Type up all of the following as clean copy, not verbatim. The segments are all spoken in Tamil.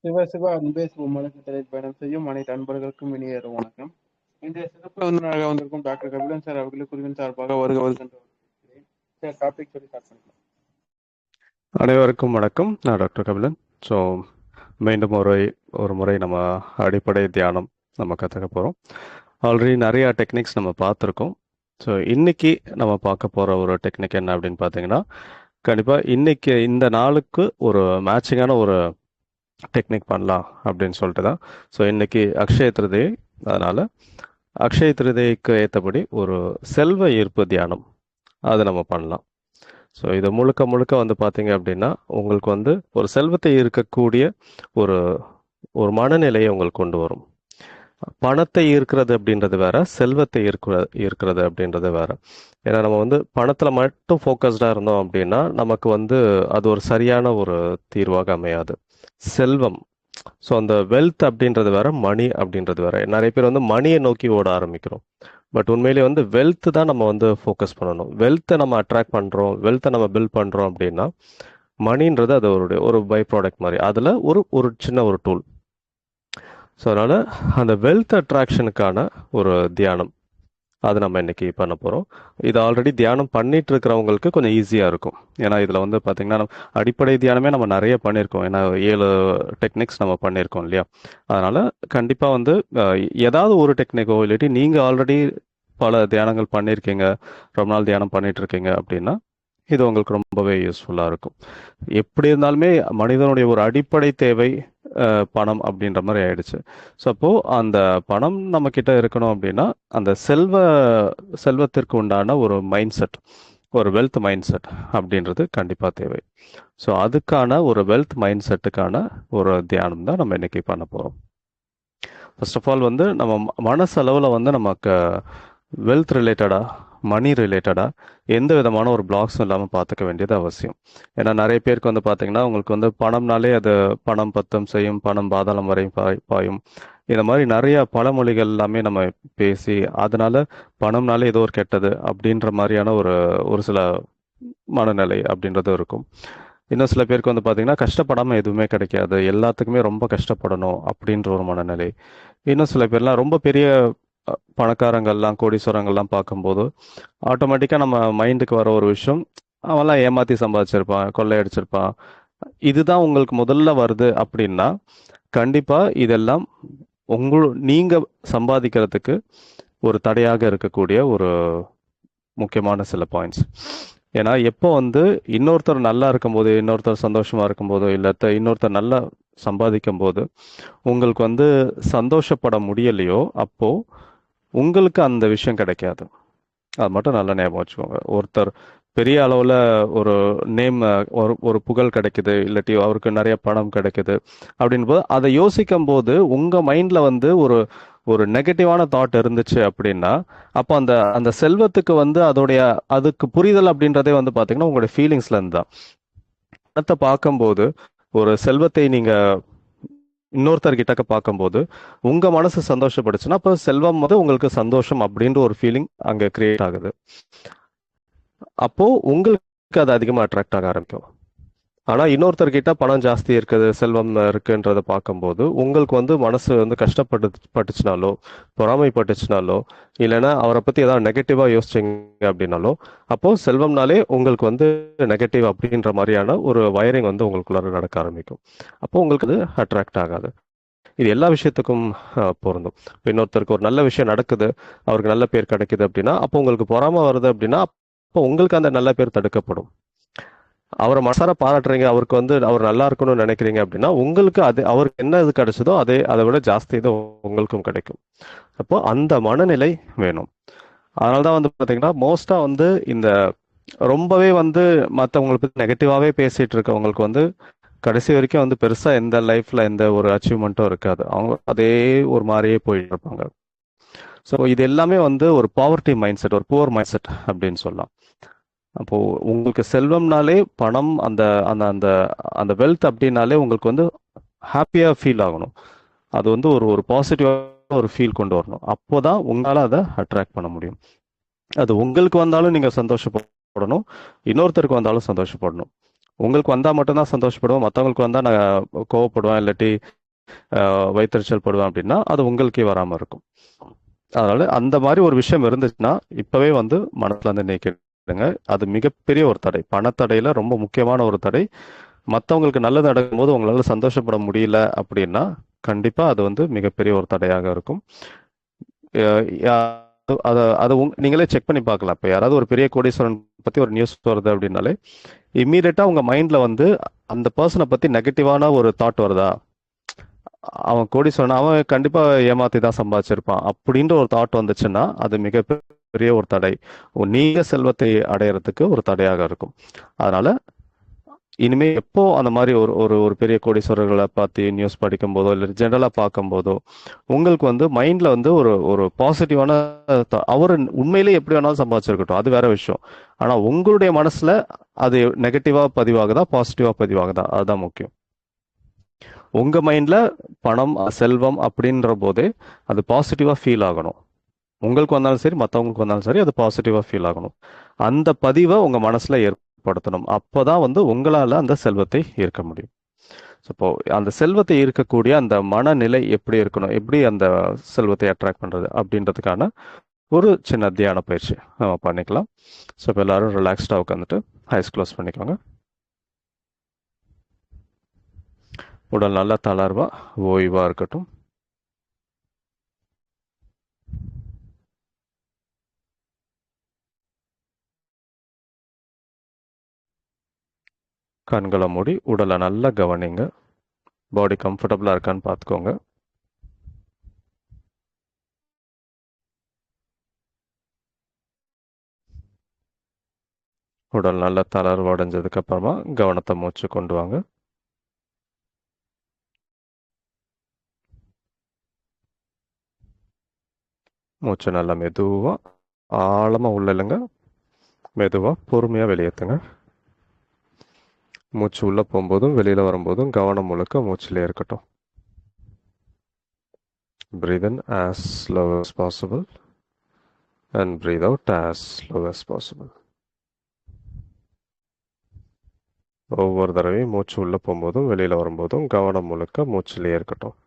சிவ சிவ அன்பே சிவமலக்கத்தில் பயணம் செய்யும் அனைத்து அன்பர்களுக்கும் இனிய இரவு வணக்கம். இன்றைய சிறப்பு விருந்தினராக வந்திருக்கும் டாக்டர் கபிலன் சார் அவர்களுக்கு குழுவின் சார்பாக வருக வருகின்ற சார் டாபிக் சொல்லி ஸ்டார்ட் பண்ணிக்கலாம். அனைவருக்கும் வணக்கம். நான் டாக்டர் கபிலன். ஸோ மீண்டும் ஒரு முறை நம்ம அடிப்படை தியானம் நம்ம கற்றுக்க போகிறோம். ஆல்ரெடி நிறையா டெக்னிக்ஸ் நம்ம பார்த்துருக்கோம். ஸோ இன்னைக்கு நம்ம பார்க்க போகிற ஒரு டெக்னிக் என்ன அப்படின்னு பார்த்தீங்கன்னா, கண்டிப்பாக இன்னைக்கு இந்த நாளுக்கு ஒரு மேட்சிங்கான ஒரு டெக்னிக் பண்ணலாம் அப்படின்னு சொல்லிட்டு தான். ஸோ இன்னைக்கு அக்ஷய திருதியை, அதனால் அக்ஷய திருதியைக்கு ஏற்றபடி ஒரு செல்வ ஈர்ப்பு தியானம் அதை நம்ம பண்ணலாம். ஸோ இது முழுக்க முழுக்க வந்து பார்த்தீங்க அப்படின்னா, உங்களுக்கு வந்து ஒரு செல்வத்தை ஈர்க்கக்கூடிய ஒரு ஒரு மனநிலையை உங்களுக்கு கொண்டு வரும். பணத்தை ஈர்க்கிறது அப்படின்றது வேற, செல்வத்தை ஈர்க்கிறது அப்படின்றது வேற. ஏன்னா நம்ம வந்து பணத்தில் மட்டும் ஃபோக்கஸ்டாக இருந்தோம் அப்படின்னா நமக்கு வந்து அது ஒரு சரியான ஒரு தீர்வாக அமையாது. செல்வம், ஸோ அந்த வெல்த் அப்படின்றது வேற, மணி அப்படின்றது வேற. நிறைய பேர் வந்து மணியை நோக்கி ஓட ஆரம்பிக்கிறோம். பட் உண்மையிலேயே வந்து வெல்த் தான் நம்ம வந்து ஃபோக்கஸ் பண்ணணும். வெல்த்தை நம்ம அட்ராக்ட் பண்ணுறோம், வெல்த்தை நம்ம பில்ட் பண்ணுறோம் அப்படின்னா மணின்றது அது ஒரு பை ப்ராடக்ட் மாதிரி, அதில் ஒரு சின்ன ஒரு டூல். ஸோ அதனால் அந்த வெல்த் அட்ராக்ஷனுக்கான ஒரு தியானம் அது நம்ம இன்னைக்கு பண்ண போகிறோம். இது ஆல்ரெடி தியானம் பண்ணிட்டு இருக்கிறவங்களுக்கு கொஞ்சம் ஈஸியாக இருக்கும். ஏன்னா இதில் வந்து பார்த்திங்கன்னா அடிப்படை தியானமே நம்ம நிறைய பண்ணியிருக்கோம். ஏன்னா 7 டெக்னிக்ஸ் நம்ம பண்ணியிருக்கோம் இல்லையா. அதனால் கண்டிப்பாக வந்து ஏதாவது ஒரு டெக்னிக்கோ இல்லாட்டி நீங்கள் ஆல்ரெடி பல தியானங்கள் பண்ணியிருக்கீங்க, ரொம்ப நாள் தியானம் பண்ணிட்டு இருக்கீங்க அப்படின்னா இது உங்களுக்கு ரொம்பவே யூஸ்ஃபுல்லாக இருக்கும். எப்படி இருந்தாலுமே மனிதனுடைய ஒரு அடிப்படை தேவை பணம் அப்படின்ற மாதிரி ஆயிடுச்சு. ஸோ அப்போது அந்த பணம் நம்ம கிட்ட இருக்கணும் அப்படின்னா அந்த செல்வத்திற்கு உண்டான ஒரு மைண்ட் செட், ஒரு வெல்த் மைண்ட் செட் அப்படின்றது கண்டிப்பாக தேவை. ஸோ அதுக்கான ஒரு வெல்த் மைண்ட் செட்டுக்கான ஒரு தியானம் தான் நம்ம இன்னைக்கு பண்ண போகிறோம். ஃபர்ஸ்ட் ஆஃப் ஆல் வந்து நம்ம மனசளவில் வந்து நமக்கு வெல்த் ரிலேட்டடாக, மணி ரிலேட்டடாக எந்த விதமான ஒரு பிளாக்ஸும் இல்லாமல் பார்த்துக்க வேண்டியது அவசியம். ஏன்னா நிறைய பேருக்கு வந்து பார்த்தீங்கன்னா உங்களுக்கு வந்து பணம்னாலே அது பணம் பத்தம் செய்யும், பணம் பாதாளம் வரை பாயும், இந்த மாதிரி நிறைய பழமொழிகள் எல்லாமே நம்ம பேசி அதனால பணம்னாலே ஏதோ ஒரு கெட்டது அப்படின்ற மாதிரியான ஒரு சில மனநிலை அப்படின்றது இருக்கும். இன்னும் சில பேருக்கு வந்து பார்த்தீங்கன்னா கஷ்டப்படாமல் எதுவுமே கிடைக்காது, எல்லாத்துக்குமே ரொம்ப கஷ்டப்படணும் அப்படின்ற ஒரு மனநிலை. இன்னும் சில பேர்லாம் ரொம்ப பெரிய பணக்காரங்கள்லாம், கோடீஸ்வரங்கள்லாம் பார்க்கும்போது ஆட்டோமேட்டிக்காக நம்ம மைண்டுக்கு வர ஒரு விஷயம், அவன்லாம் ஏமாற்றி சம்பாதிச்சிருப்பான், கொள்ளையடிச்சிருப்பான், இதுதான் உங்களுக்கு முதல்ல வருது அப்படின்னா கண்டிப்பாக இதெல்லாம் நீங்கள் சம்பாதிக்கிறதுக்கு ஒரு தடையாக இருக்கக்கூடிய ஒரு முக்கியமான சில பாயிண்ட்ஸ். ஏன்னா எப்போ வந்து இன்னொருத்தர் நல்லா இருக்கும்போது, இன்னொருத்தர் சந்தோஷமா இருக்கும்போது, இல்லை இன்னொருத்தர் நல்லா சம்பாதிக்கும் போது உங்களுக்கு வந்து சந்தோஷப்பட முடியலையோ அப்போ உங்களுக்கு அந்த விஷயம் கிடைக்காது. அது மட்டும் நல்லா ஞாபகம் வச்சுக்கோங்க. ஒருத்தர் பெரிய அளவில் ஒரு நேம், ஒரு புகழ் கிடைக்குது, இல்லாட்டி அவருக்கு நிறைய பணம் கிடைக்குது அப்படின் போது அதை யோசிக்கும் போது உங்கள் மைண்டில் வந்து ஒரு நெகட்டிவான தாட் இருந்துச்சு அப்படின்னா அப்போ அந்த செல்வத்துக்கு வந்து அதுக்கு புரிதல் அப்படின்றதே வந்து பார்த்தீங்கன்னா உங்களுடைய ஃபீலிங்ஸ்லேருந்து தான். பணத்தை பார்க்கும்போது, ஒரு செல்வத்தை நீங்கள் இன்னொருத்தர் கிட்டக்க பார்க்கும்போது உங்க மனசு சந்தோஷப்படுச்சுன்னா அப்போ செல்வம் வந்து உங்களுக்கு சந்தோஷம் அப்படின்ற ஒரு ஃபீலிங் அங்கே கிரியேட் ஆகுது. அப்போ உங்களுக்கு அது அதிகமாக அட்ராக்ட் ஆக ஆரம்பிக்கும். ஆனால் இன்னொருத்தர்கிட்ட பணம் ஜாஸ்தி இருக்குது, செல்வம் இருக்குன்றதை பார்க்கும்போது உங்களுக்கு வந்து மனசு வந்து பட்டுச்சுனாலோ, பொறாமைப்பட்டுச்சுனாலோ, இல்லைன்னா அவரை பற்றி ஏதாவது நெகட்டிவாக யோசிச்சிங்க அப்படின்னாலோ அப்போது செல்வம்னாலே உங்களுக்கு வந்து நெகட்டிவ் அப்படின்ற மாதிரியான ஒரு வயரிங் வந்து உங்களுக்குள்ளார நடக்க ஆரம்பிக்கும். அப்போ உங்களுக்கு அது அட்ராக்ட் ஆகாது. இது எல்லா விஷயத்துக்கும் பொருந்தும். இன்னொருத்தருக்கு ஒரு நல்ல விஷயம் நடக்குது, அவருக்கு நல்ல பேர் கிடைக்குது அப்படின்னா அப்போ உங்களுக்கு பொறாமை வருது அப்படின்னா அப்போ உங்களுக்கு அந்த நல்ல பேர் தடுக்கப்படும். அவரை மனசார பாராட்டுறீங்க, அவருக்கு வந்து அவர் நல்லா இருக்கணும்னு நினைக்கிறீங்க அப்படின்னா உங்களுக்கு அவருக்கு என்ன இது கிடைச்சதோ அதை விட ஜாஸ்தி இது உங்களுக்கும் கிடைக்கும். அப்போ அந்த மனநிலை வேணும். அதனால தான் வந்து பார்த்தீங்கன்னா மோஸ்ட்டாக வந்து இந்த ரொம்பவே வந்து மற்றவங்களை பற்றி நெகட்டிவாகவே பேசிகிட்டு இருக்கவங்களுக்கு வந்து கடைசி வரைக்கும் வந்து பெருசாக எந்த லைஃப்பில் எந்த ஒரு அச்சீவ்மெண்ட்டும் இருக்காது. அவங்க அதே ஒரு மாதிரியே போயிட்டு இருப்பாங்க. ஸோ இது எல்லாமே வந்து ஒரு பாவர்ட்டி மைண்ட் செட், ஒரு புவர் மைண்ட் செட் அப்படின்னு சொல்லலாம். அப்போது உங்களுக்கு செல்வம்னாலே பணம், அந்த அந்த அந்த அந்த வெல்த் அப்படின்னாலே உங்களுக்கு வந்து ஹாப்பியாக ஃபீல் ஆகணும். அது வந்து ஒரு பாசிட்டிவாக ஒரு ஃபீல் கொண்டு வரணும். அப்போ தான் உங்களால் அதை அட்ராக்ட் பண்ண முடியும். அது உங்களுக்கு வந்தாலும் நீங்கள் சந்தோஷப்படணும், இன்னொருத்தருக்கு வந்தாலும் சந்தோஷப்படணும். உங்களுக்கு வந்தால் மட்டும்தான் சந்தோஷப்படுவோம், மற்றவங்களுக்கு வந்தால் நான் கோவப்படுவேன், இல்லாட்டி வயிற்றுச்சல் படுவேன் அப்படின்னா அது உங்களுக்கே வராமல் இருக்கும். அதனால அந்த மாதிரி ஒரு விஷயம் இருந்துச்சுன்னா இப்பவே வந்து மனசுல இருந்து நீக்கிடுங்க. அது மிகப்பெரிய ஒரு தடை. பணத்தடையில ரொம்ப முக்கியமான ஒரு தடை. மற்றவங்களுக்கு நல்லது நடக்கும்போது உங்களால சந்தோஷப்பட முடியல அப்படின்னா கண்டிப்பா அது வந்து மிகப்பெரிய ஒரு தடையாக இருக்கும். அதை அதை நீங்களே செக் பண்ணி பார்க்கலாம். இப்போ யாராவது ஒரு பெரிய கோடீஸ்வரன் பத்தி ஒரு நியூஸ் வருது அப்படின்னாலே இம்மீடியட்டா உங்க மைண்ட்ல வந்து அந்த பர்சனை பத்தி நெகட்டிவான ஒரு தாட் வருதா? அவன் கோடீஸ்வரன், அவன் கண்டிப்பா ஏமாத்தி தான் சம்பாதிச்சிருப்பான் அப்படின்ற ஒரு தாட் வந்துச்சுன்னா அது மிகப்பெரிய ஒரு தடை. நீங்க செல்வத்தை அடையறதுக்கு ஒரு தடையாக இருக்கும். அதனால இனிமே எப்போ அந்த மாதிரி ஒரு ஒரு ஒரு பெரிய கோடீஸ்வரர்களை பார்த்து நியூஸ் படிக்கும் போதோ இல்லை ஜெனரலா பார்க்கும் போதோ உங்களுக்கு வந்து மைண்ட்ல வந்து ஒரு ஒரு பாசிட்டிவான அவர் உண்மையிலேயே எப்படி வேணாலும் சம்பாதிச்சிருக்கட்டும், அது வேற விஷயம். ஆனா உங்களுடைய மனசுல அது நெகட்டிவா பதிவாகுதா பாசிட்டிவா பதிவாகுதா அதுதான் முக்கியம். உங்க மைண்ட்ல பணம் செல்வம் அப்படின்ற போதே அது பாசிட்டிவா ஃபீல் ஆகணும். உங்களுக்கு வந்தாலும் சரி மற்றவங்களுக்கு வந்தாலும் சரி அது பாசிட்டிவா ஃபீல் ஆகணும். அந்த பதிவை உங்க மனசுல ஏற்படுத்தணும். அப்பதான் வந்து உங்களால அந்த செல்வத்தை ஈர்க்க முடியும். இப்போ அந்த செல்வத்தை ஈர்க்கக்கூடிய அந்த மனநிலை எப்படி இருக்கணும், எப்படி அந்த செல்வத்தை அட்ராக்ட் பண்றது அப்படின்றதுக்கான ஒரு சின்ன தியான பயிற்சி நம்ம பண்ணிக்கலாம். ஸோ இப்போ எல்லாரும் ரிலாக்ஸ்டாக உட்காந்துட்டு ஐஸ் க்ளோஸ் பண்ணிக்கோங்க. உடல் நல்லா தளர்வா ஓய்வா இருக்கட்டும். கண்களை மூடி உடலை நல்லா கவனிங்க. பாடி கம்ஃபர்டபுளாக இருக்கான்னு பார்த்துக்கோங்க. உடல் நல்லா தளர்வு அடைஞ்சதுக்கு அப்புறமா கவனத்தை மூச்சு கொண்டு வாங்க. மூச்சு நல்லா மெதுவா ஆழமா உள்ள இல்லைங்க, மெதுவா பொறுமையா வெளியேற்றுங்க. மூச்சு உள்ள போகும்போதும் வெளியில வரும்போதும் கவனம் முழுக்க மூச்சிலே இருக்கட்டும். Breathe in as slow as possible and breathe out as slow as possible. ஒவ்வொரு தடவையும் மூச்சு உள்ள போகும்போதும் வெளியில வரும்போதும் கவனம் முழுக்க மூச்சிலே இருக்கட்டும்.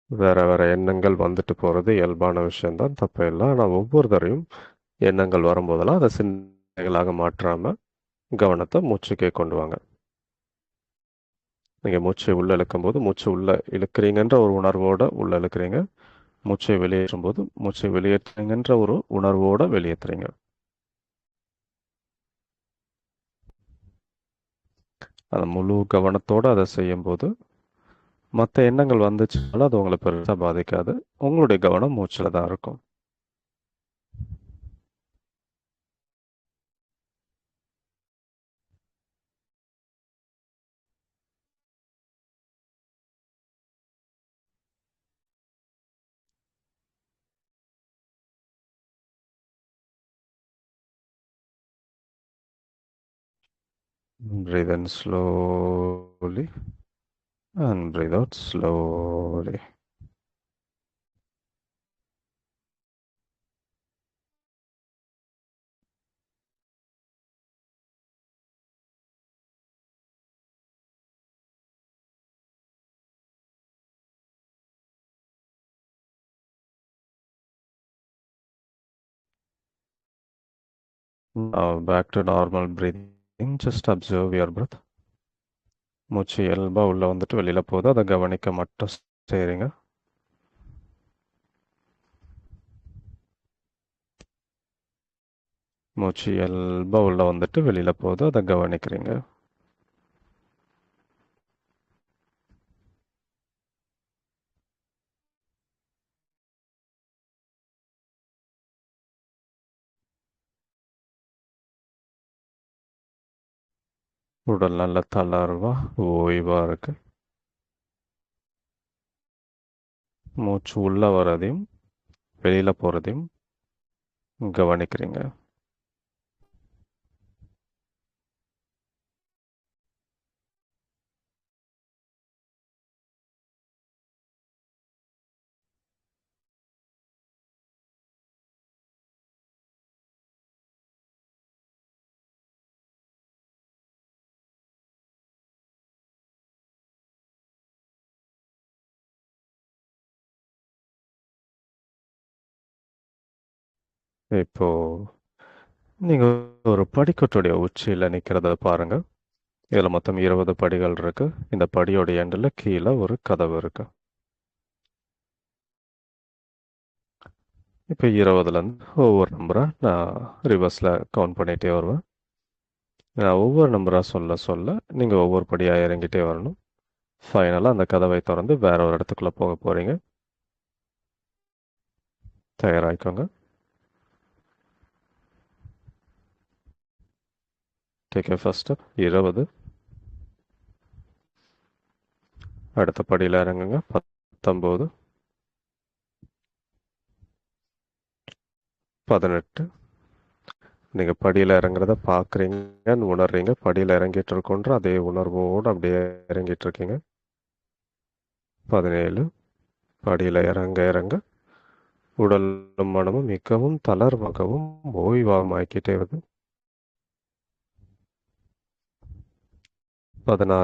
வேற வேற எண்ணங்கள் வந்துட்டு போறது இயல்பான விஷயம்தான், தப்பு இல்லை. ஆனால் ஒவ்வொரு தடவையும் எண்ணங்கள் வரும்போதெல்லாம் அதை சிந்தனைகளாக மாற்றாம கவனத்தை மூச்சுக்கே கொண்டு வாங்க. நீங்கள் மூச்சை உள்ள இழுக்கும் போது மூச்சு உள்ள இழுக்கிறீங்கன்ற ஒரு உணர்வோட உள்ள இழுக்கிறீங்க. மூச்சை வெளியேற்றும் போது மூச்சை வெளியேற்றுங்கன்ற ஒரு உணர்வோட வெளியேற்றுறீங்க. அந்த முழு கவனத்தோட அதை செய்யும்போது மற்ற எண்ணங்கள் வந்துச்சுனாலும் அது உங்களை பெருசாக பாதிக்காது. உங்களுடைய கவனம் மூச்சில் தான் இருக்கும். Breathe in slowly and breathe out slowly. Now back to normal breathing. Just observe your breath. மூச்சு இயல்பா உள்ள வந்துட்டு வெளியில போகுது, அதை கவனிக்க மட்டும் செய்றீங்க. மூச்சு இயல்பா உள்ள வந்துட்டு வெளியில போகுது, அதை கவனிக்கிறீங்க. உடல் நல்ல தளர்வா ஓய்வா இருக்கு. மூச்சு உள்ள வர்றதையும் வெளியில போறதையும் கவனிக்கிறீங்க. இப்போ நீங்க ஒரு படிக்கட்டுடைய உச்சியில நிக்கிறத பாருங்க. இதுல மொத்தம் 20 படிகள் இருக்கு. இந்த படியோட எண்டுல கீழே ஒரு கதவு இருக்கு. இப்போ 20லேருந்து ஒவ்வொரு நம்பரா நான் ரிவர்ஸ்ல கவுண்ட் பண்ணிட்டே வருவேன். நான் ஒவ்வொரு நம்பரா சொல்ல சொல்ல நீங்க ஒவ்வொரு படியா இறங்கிட்டே வரணும். ஃபைனலா அந்த கதவை திறந்து வேற ஒரு இடத்துக்குள்ள போக போறீங்க. தயாராயிக்கோங்க. Take your first step. 20. அடுத்த படியில இறங்குங்க. 19, 18. நீங்க படியில இறங்குறத பார்க்குறீங்கன்னு உணர்றீங்க. படியில இறங்கிட்டு இருக்கோன்ற அதே உணர்வோடு அப்படியே இறங்கிட்டு இருக்கீங்க. 17. படியில இறங்க இறங்க உடலும் மனமும் மிகவும் தளர்வாகவும் ஓய்வாகவும் ஆக்கிட்டே வருது.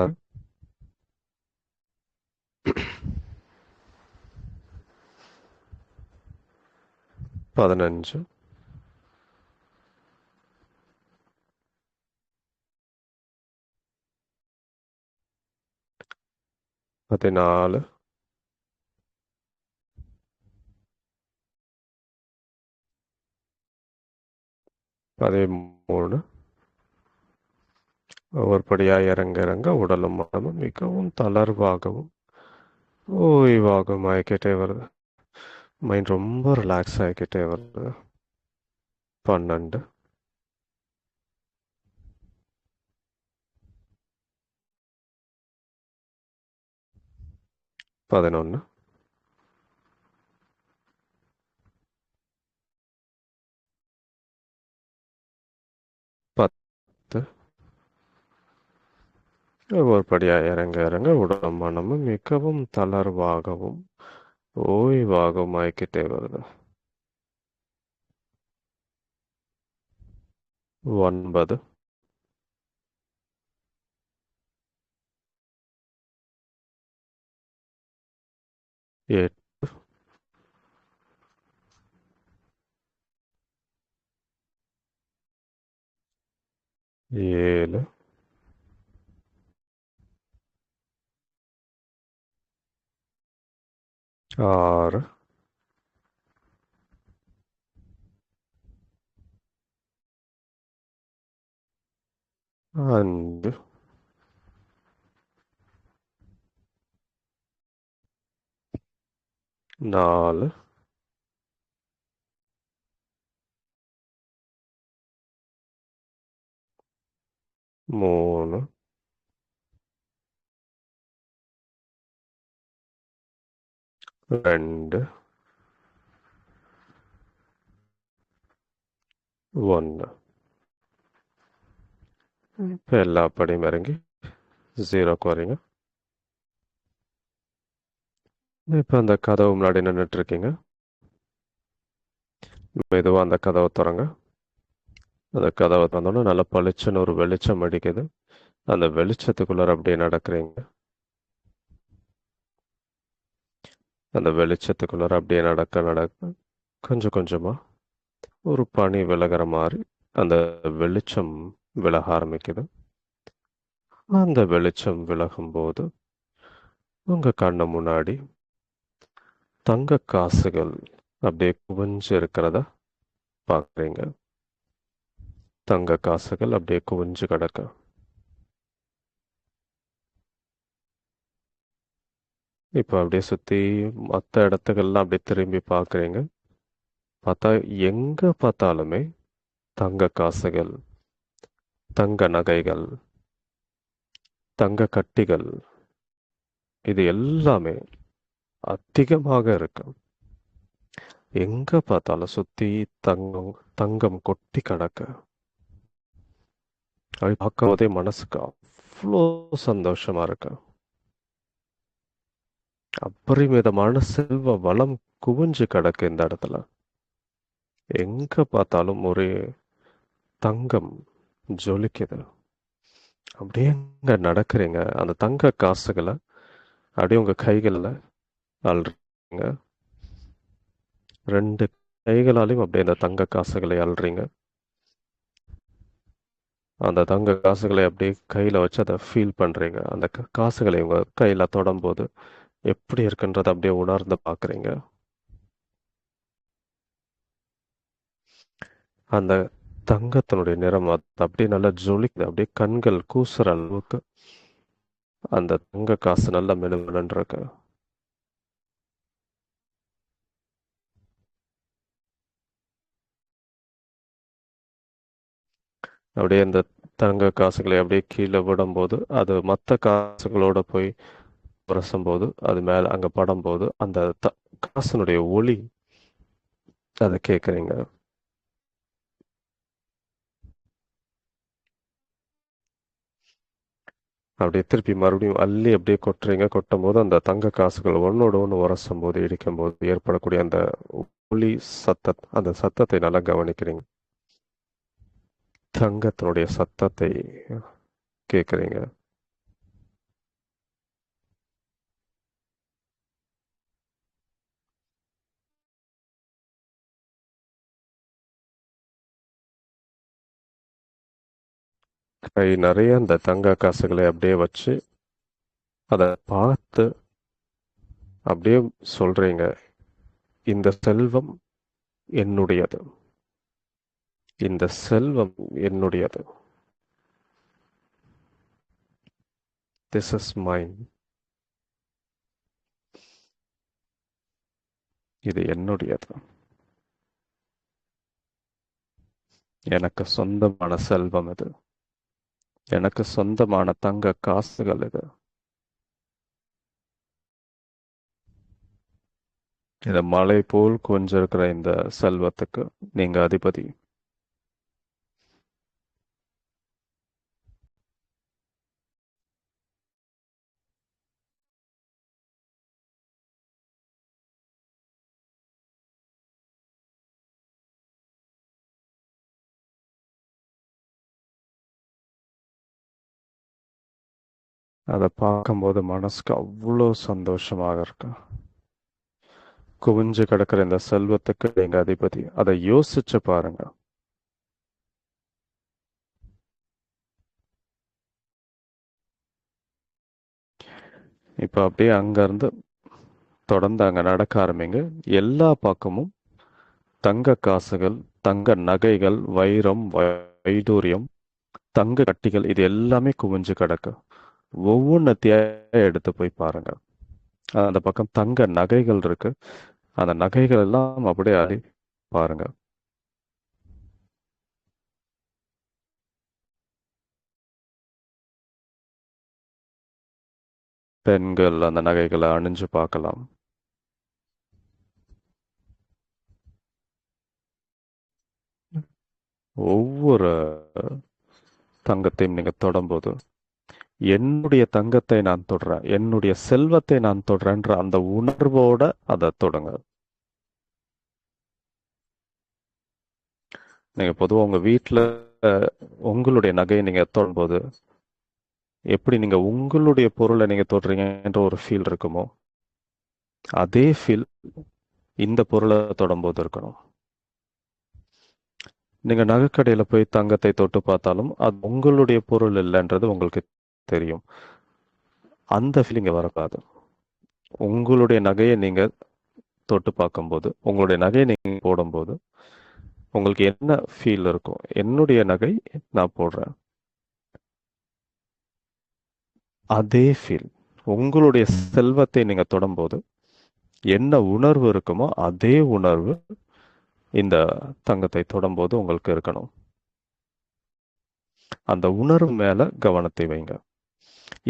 16. 15. 14. 13. ஒவ்வொரு படியா இறங்க இறங்க உடலும் மனமும் மிகவும் தளர்வாகவும் ஓய்வாகவும் ஆகிக்கிட்டே வருது. மைண்ட் ரொம்ப ரிலாக்ஸ் ஆகிக்கிட்டே வருது. 12. 11. 10. ஒவ்வொரு படியா இறங்க இறங்க உடலும் மனமும் மிகவும் தளர்வாகவும் ஓய்வாகவும் ஆகிக்கிட்டே வருது. 9. 8. 7. 6. 5. 4. 3. 2. 1. இப்போ எல்லா படியும் இறங்கி 0க்கு வரீங்க. இப்போ அந்த கதவு முன்னாடி நின்றுட்டு இருக்கீங்க. மெதுவாக அந்த கதவை திறங்க. அந்த கதவை திறந்தோன்னே நல்லா பளிச்சுன்னு ஒரு வெளிச்சம் அடிக்குது. அந்த வெளிச்சத்துக்குள்ளார அப்படியே நடக்கிறீங்க. அந்த வெளிச்சத்துக்குள்ளார அப்படியே நடக்க நடக்க கொஞ்சம் கொஞ்சமாக ஒரு பனி விலகிற மாதிரி அந்த வெளிச்சம் விலக ஆரம்பிக்குது. அந்த வெளிச்சம் விலகும்போது உங்கள் கண்ணு முன்னாடி தங்க காசுகள் அப்படியே குவிஞ்சு இருக்கிறத பார்க்குறீங்க. தங்க காசுகள் அப்படியே குவிஞ்சு கிடக்கு. இப்போ அப்படியே சுற்றி மற்ற இடத்துக்கெல்லாம் அப்படியே திரும்பி பார்க்குறீங்க. பார்த்தா எங்கே பார்த்தாலுமே தங்க காசுகள், தங்க நகைகள், தங்க கட்டிகள், இது எல்லாமே அதிகமாக இருக்கு. எங்கே பார்த்தாலும் சுற்றி தங்கம் தங்கம் கொட்டி கிடக்கு. அப்படி பார்க்கும்போதே மனசுக்கு அவ்வளோ சந்தோஷமா இருக்கு. அபரிமிதமான செல்வ வளம் குவிஞ்சு கிடக்கு இந்த இடத்துல. எங்க பார்த்தாலும் ஒரே தங்கம் ஜொலிக்குது. அப்படியே இங்க நடக்கிறீங்க. அந்த தங்க காசுகளை அப்படியே உங்க கைகளில் அள்ளுறீங்க. 2 கைகளாலையும் அப்படியே அந்த தங்க காசுகளை அள்ளுறீங்க. அந்த தங்க காசுகளை அப்படியே கையில வச்சு அதை ஃபீல் பண்றீங்க. அந்த காசுகளை உங்க கையில தொடும்போது எப்படி இருக்குன்றத அப்படியே உணர்ந்து பார்க்குறீங்க. அந்த தங்கத்தினுடைய நிறம் அது அப்படியே நல்லா ஜொலிக்குது. அப்படியே கண்கள் கூசுற அளவுக்கு அந்த தங்க காசு நல்லா மினுமினுன்னு இருக்கு. அப்படியே அந்த தங்க காசுகளை அப்படியே கீழே விடும்போது அது மற்ற காசுகளோட போய் உரசும்போது அது மேல அங்க படும்போது அந்த காசினுடைய ஒளி அதை கேட்குறீங்க. அப்படியே திருப்பி மறுபடியும் அள்ளி அப்படியே கொட்டுறீங்க. கொட்டும்போது அந்த தங்க காசுகள் ஒன்னோட ஒன்று உரசும் போது இடிக்கும்போது ஏற்படக்கூடிய அந்த ஒளி அந்த சத்தத்தை நல்லா கவனிக்கிறீங்க. தங்கத்தினுடைய சத்தத்தை கேட்குறீங்க. கை நிறைய அந்த தங்க காசுகளை அப்படியே வச்சு அதை பார்த்து அப்படியே சொல்றீங்க, இந்த செல்வம் என்னுடையது, இந்த செல்வம் என்னுடையது, திஸ் இஸ் மைன், இது என்னுடையது, எனக்கு சொந்தமான செல்வம் இது, எனக்கு சொந்தமான தங்க காசுகள் இது, இந்த மலை போல் கொஞ்சிருக்கிற இந்த செல்வத்துக்கு நீங்க அதிபதி. அதை பார்க்கும்போது மனசுக்கு அவ்வளோ சந்தோஷமாக இருக்கு. குவிஞ்சு கிடக்கிற இந்த செல்வத்துக்கு நீங்க அதிபதி. அதை யோசிச்சு பாருங்க. இப்ப அப்படியே அங்க இருந்து தொடர்ந்து அங்க நடக்க ஆரம்பிங்க. எல்லா பக்கமும் தங்க காசுகள், தங்க நகைகள், வைரம், வைடூரியம், தங்க கட்டிகள் இது எல்லாமே குவிஞ்சு கிடக்கு. ஒவ்வொன்றத்தையா எடுத்து போய் பாருங்க. அந்த பக்கம் தங்க நகைகள் இருக்கு. அந்த நகைகள் எல்லாம் அப்படியே அடி பாருங்க. பெண்கள் அந்த நகைகளை அணிஞ்சு பார்க்கலாம். ஒவ்வொரு தங்கத்தையும் நீங்க தொடும்போது என்னுடைய தங்கத்தை நான் தொடுறேன், என்னுடைய செல்வத்தை நான் தொடுறேன்ற அந்த உணர்வோட அதை தொடுங்க. நீங்க பொதுவாக உங்க வீட்டில் உங்களுடைய நகையை நீங்க தொடும்போது எப்படி நீங்க உங்களுடைய பொருளை நீங்க தொடுறீங்கன்ற ஒரு ஃபீல் இருக்குமோ அதே ஃபீல் இந்த பொருளை தொடும்போது இருக்கணும். நீங்க நகைக்கடையில போய் தங்கத்தை தொட்டு பார்த்தாலும் அது உங்களுடைய பொருள் இல்லைன்றது உங்களுக்கு தெரியும். அந்த ஃபீலிங்க வரக்கூடாது. உங்களுடைய நகையை நீங்க தொட்டு பார்க்கும்போது, உங்களுடைய நகையை நீங்க போடும்போது உங்களுக்கு என்ன ஃபீல் இருக்கும்? என்னுடைய நகை நான் போடுறேன். அதே ஃபீல். உங்களுடைய செல்வத்தை நீங்க தொடும்போது என்ன உணர்வு இருக்குமோ அதே உணர்வு இந்த தங்கத்தை தொடும்போது உங்களுக்கு இருக்கணும். அந்த உணர்வு மேல கவனத்தை வைங்க.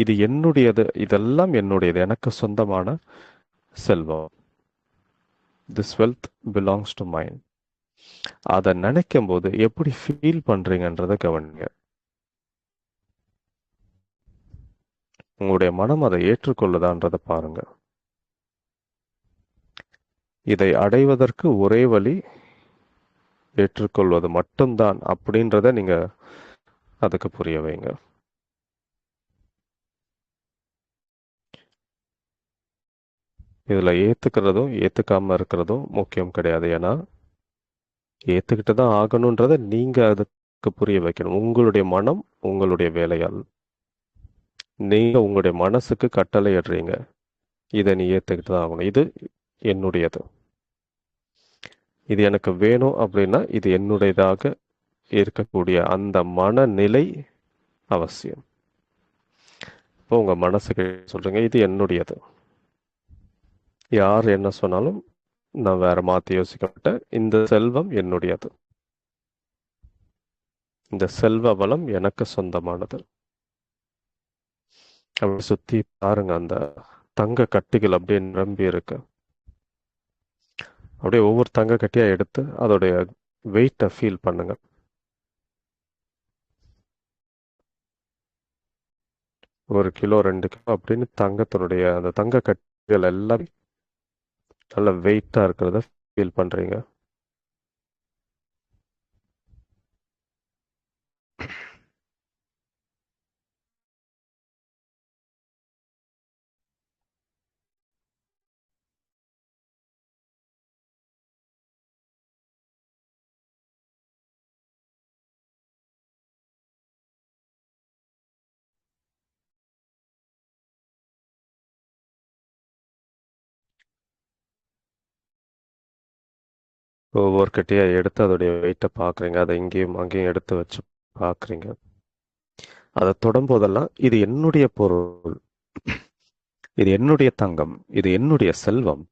இது என்னுடையது, இதெல்லாம் என்னுடையது, எனக்கு சொந்தமான செல்வம். This wealth belongs to mind. அதை நினைக்கும் போது எப்படி ஃபீல் பண்றீங்கன்றத கவனிங்க. உங்களுடைய மனம் அதை ஏற்றுக்கொள்ளுதான்றதை பாருங்க. இதை அடைவதற்கு ஒரே வழி ஏற்றுக்கொள்வது மட்டும்தான் அப்படின்றத நீங்க அதுக்கு புரிய வைங்க. இதுல ஏத்துக்கிறதும் ஏத்துக்காம இருக்கிறதும் முக்கியம் கிடையாது. ஏன்னா ஏத்துக்கிட்டு தான் ஆகணுன்றத நீங்க அதுக்கு புரிய வைக்கணும். உங்களுடைய மனம் உங்களுடைய வேலையால். நீங்க உங்களுடைய மனசுக்கு கட்டளை இடுறீங்க. இதை நீ ஏத்துக்கிட்டு தான் ஆகணும். இது என்னுடையது. இது எனக்கு வேணும் அப்படின்னா இது என்னுடையதாக இருக்கக்கூடிய அந்த மனநிலை அவசியம். இப்போ உங்க மனசுக்கு சொல்றீங்க இது என்னுடையது. யார் என்ன சொன்னாலும் நான் வேற மாத்தி யோசிக்க மாட்டேன். இந்த செல்வம் என்னுடையது. இந்த செல்வ வளம் எனக்கு சொந்தமானது. அப்படி சுத்தி பாருங்க, அந்த தங்க கட்டிகள் அப்படியே நிரம்பி இருக்கு. அப்படியே ஒவ்வொரு தங்க கட்டியா எடுத்து அதோடைய வெயிட்டை ஃபீல் பண்ணுங்க. 1 கிலோ 2 கிலோ அப்படின்னு தங்கத்தினுடைய அந்த தங்க கட்டிகள் எல்லாம் நல்ல வெயிட்டா இருக்கிறத ஃபீல் பண்றீங்க. ஒவ்வொரு கட்டியா எடுத்து அதோடைய வெயிட்டை பார்க்குறீங்க. அதை இங்கேயும் அங்கேயும் எடுத்து வச்சு பார்க்குறீங்க. அதை தொடும்போதெல்லாம் இது என்னுடைய பொருள், இது என்னுடைய தங்கம், இது என்னுடைய செல்வம்,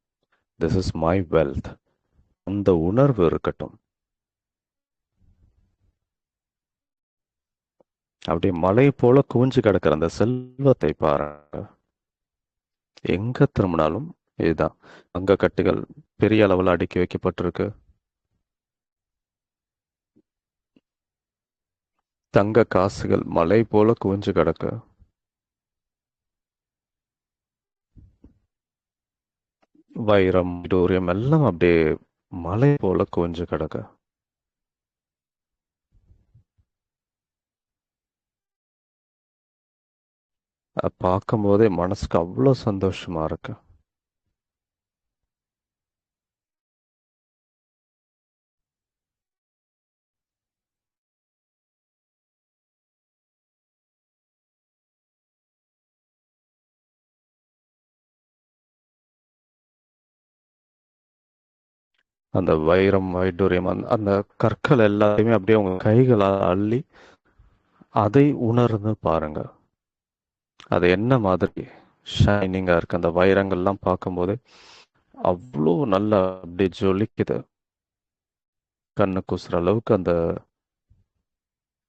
திஸ் இஸ் மை வெல்த். அந்த உணர்வு இருக்கட்டும். அப்படியே மலை போல குவிஞ்சு கிடக்கிற அந்த செல்வத்தை பாருங்க. எங்க திரும்பினாலும் இதுதான். தங்க கட்டுகள் பெரிய அளவில் அடுக்கி வைக்கப்பட்டிருக்கு. தங்க காசுகள் மலை போல குவிஞ்சு கிடக்கு. வைரம், வைடூரியம் எல்லாம் அப்படியே மலை போல குவிஞ்சு கிடக்கு. அதை பார்க்கும் போதே மனசுக்கு அவ்வளோ சந்தோஷமா இருக்கு. அந்த வைரம், வைடூரியம், அந்த கற்கள் எல்லாத்தையுமே அப்படியே உங்க கைகளால் அள்ளி அதை உணர்ந்து பாருங்க. அது என்ன மாதிரி ஷைனிங்கா இருக்கு. அந்த வைரங்கள்லாம் பார்க்கும்போது அவ்வளோ நல்லா அப்படியே ஜொலிக்குது. கண்ணு கூசுற அளவுக்கு அந்த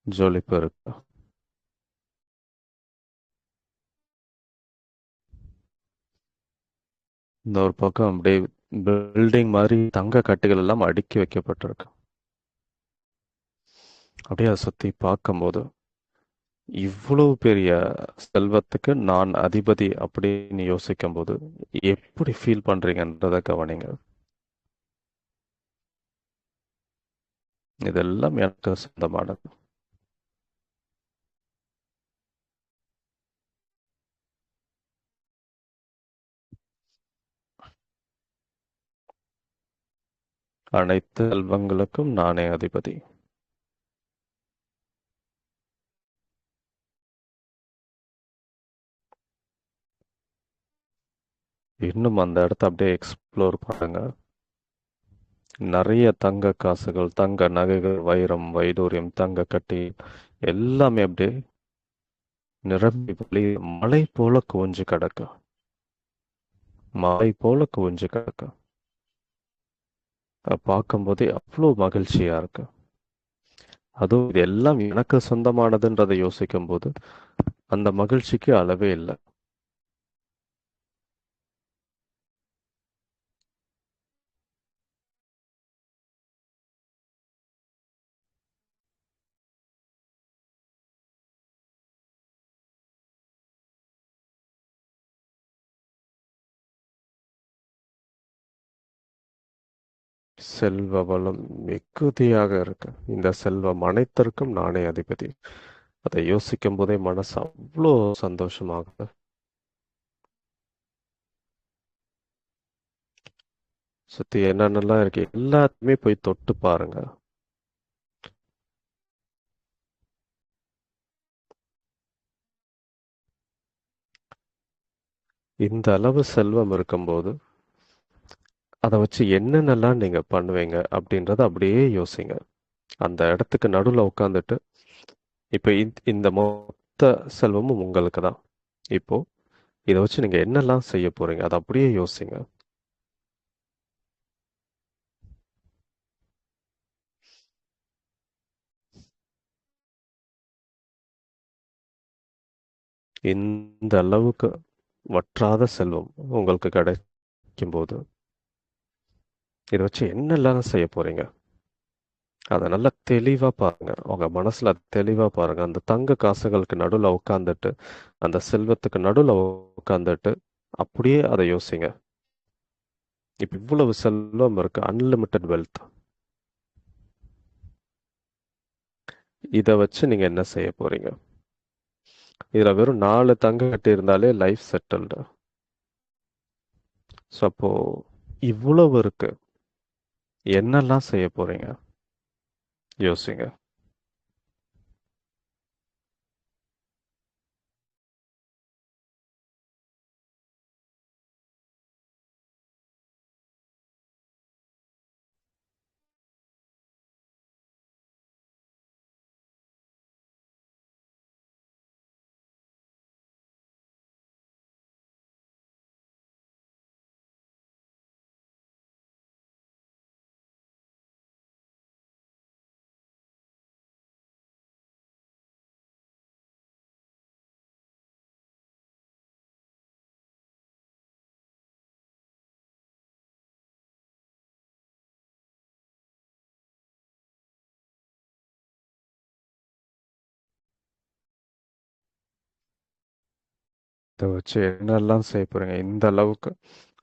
ஜொலிப்பு இருக்கு. இந்த ஒரு பக்கம் அப்படியே பில்டிங் மாதிரி தங்க கட்டுகள் எல்லாம் அடுக்கி வைக்கப்பட்டிருக்கு. அப்படியே அதை சுத்தி பார்க்கும்போது இவ்வளவு பெரிய செல்வத்துக்கு நான் அதிபதி அப்படின்னு யோசிக்கும் போது எப்படி ஃபீல் பண்றீங்கன்றத கவனிங்க. இதெல்லாம் எனக்கு சொந்தமானது. அனைத்து செல்வங்களுக்கும் நானே அதிபதி. இன்னும் அந்த இடத்த அப்படியே எக்ஸ்ப்ளோர் பண்ணுங்க. நிறைய தங்க காசுகள், தங்க நகைகள், வைரம், வைடூரியம், தங்க கட்டி எல்லாமே அப்படியே நிரம்பி வழிய மலை போல குவிஞ்சு கிடக்கு. மலை போல குவிஞ்சு கிடக்கு. பார்க்கும்போதே அவ்வளோ மகிழ்ச்சியா இருக்கு. அதுவும் இது எல்லாம் எனக்கு சொந்தமானதுன்றதை யோசிக்கும் போது அந்த மகிழ்ச்சிக்கு அளவே இல்லை. செல்வ வளம் மிகுதியாக இருக்கு. இந்த செல்வம் அனைத்திற்கும் நானே அதிபதி. அதை யோசிக்கும் போதே மனசு அவ்வளோ சந்தோஷமாகுது. சுத்தி என்னென்னலாம் இருக்கு எல்லாத்தையுமே போய் தொட்டு பாருங்க. இந்த அளவு செல்வம் இருக்கும்போது அதை வச்சு என்னென்னலாம் நீங்க பண்ணுவீங்க அப்படின்றத அப்படியே யோசிங்க. அந்த இடத்துக்கு நடுவில் உட்காந்துட்டு இப்போ இந்த மொத்த செல்வமும் உங்களுக்கு தான். இப்போ இதை வச்சு நீங்க என்னெல்லாம் செய்ய போறீங்க அதை அப்படியே யோசிங்க. இந்த அளவுக்கு வற்றாத செல்வம் உங்களுக்கு கிடைக்கும் போது இதை வச்சு என்னெல்லாம் செய்ய போறீங்க அதை நல்லா தெளிவா பாருங்க. உங்க மனசுல தெளிவா பாருங்க. அந்த தங்க காசுகளுக்கு நடுவுல உட்காந்துட்டு அந்த செல்வத்துக்கு நடுவுல உட்காந்துட்டு அப்படியே அதை யோசிங்க. இப்ப இவ்வளவு செல்வம் இருக்கு, அன்லிமிட்டெட் வெல்த். இதை வச்சு நீங்க என்ன செய்ய போறீங்க? இதுல வெறும் 4 தங்க கட்டி இருந்தாலே லைஃப் செட்டில்டு. ஸோ அப்போ இவ்வளவு இருக்கு, என்னெல்லாம் செய்ய போறீங்க யோசிங்க. இதை வச்சு என்னெல்லாம் செய்ய போறீங்க? இந்த அளவுக்கு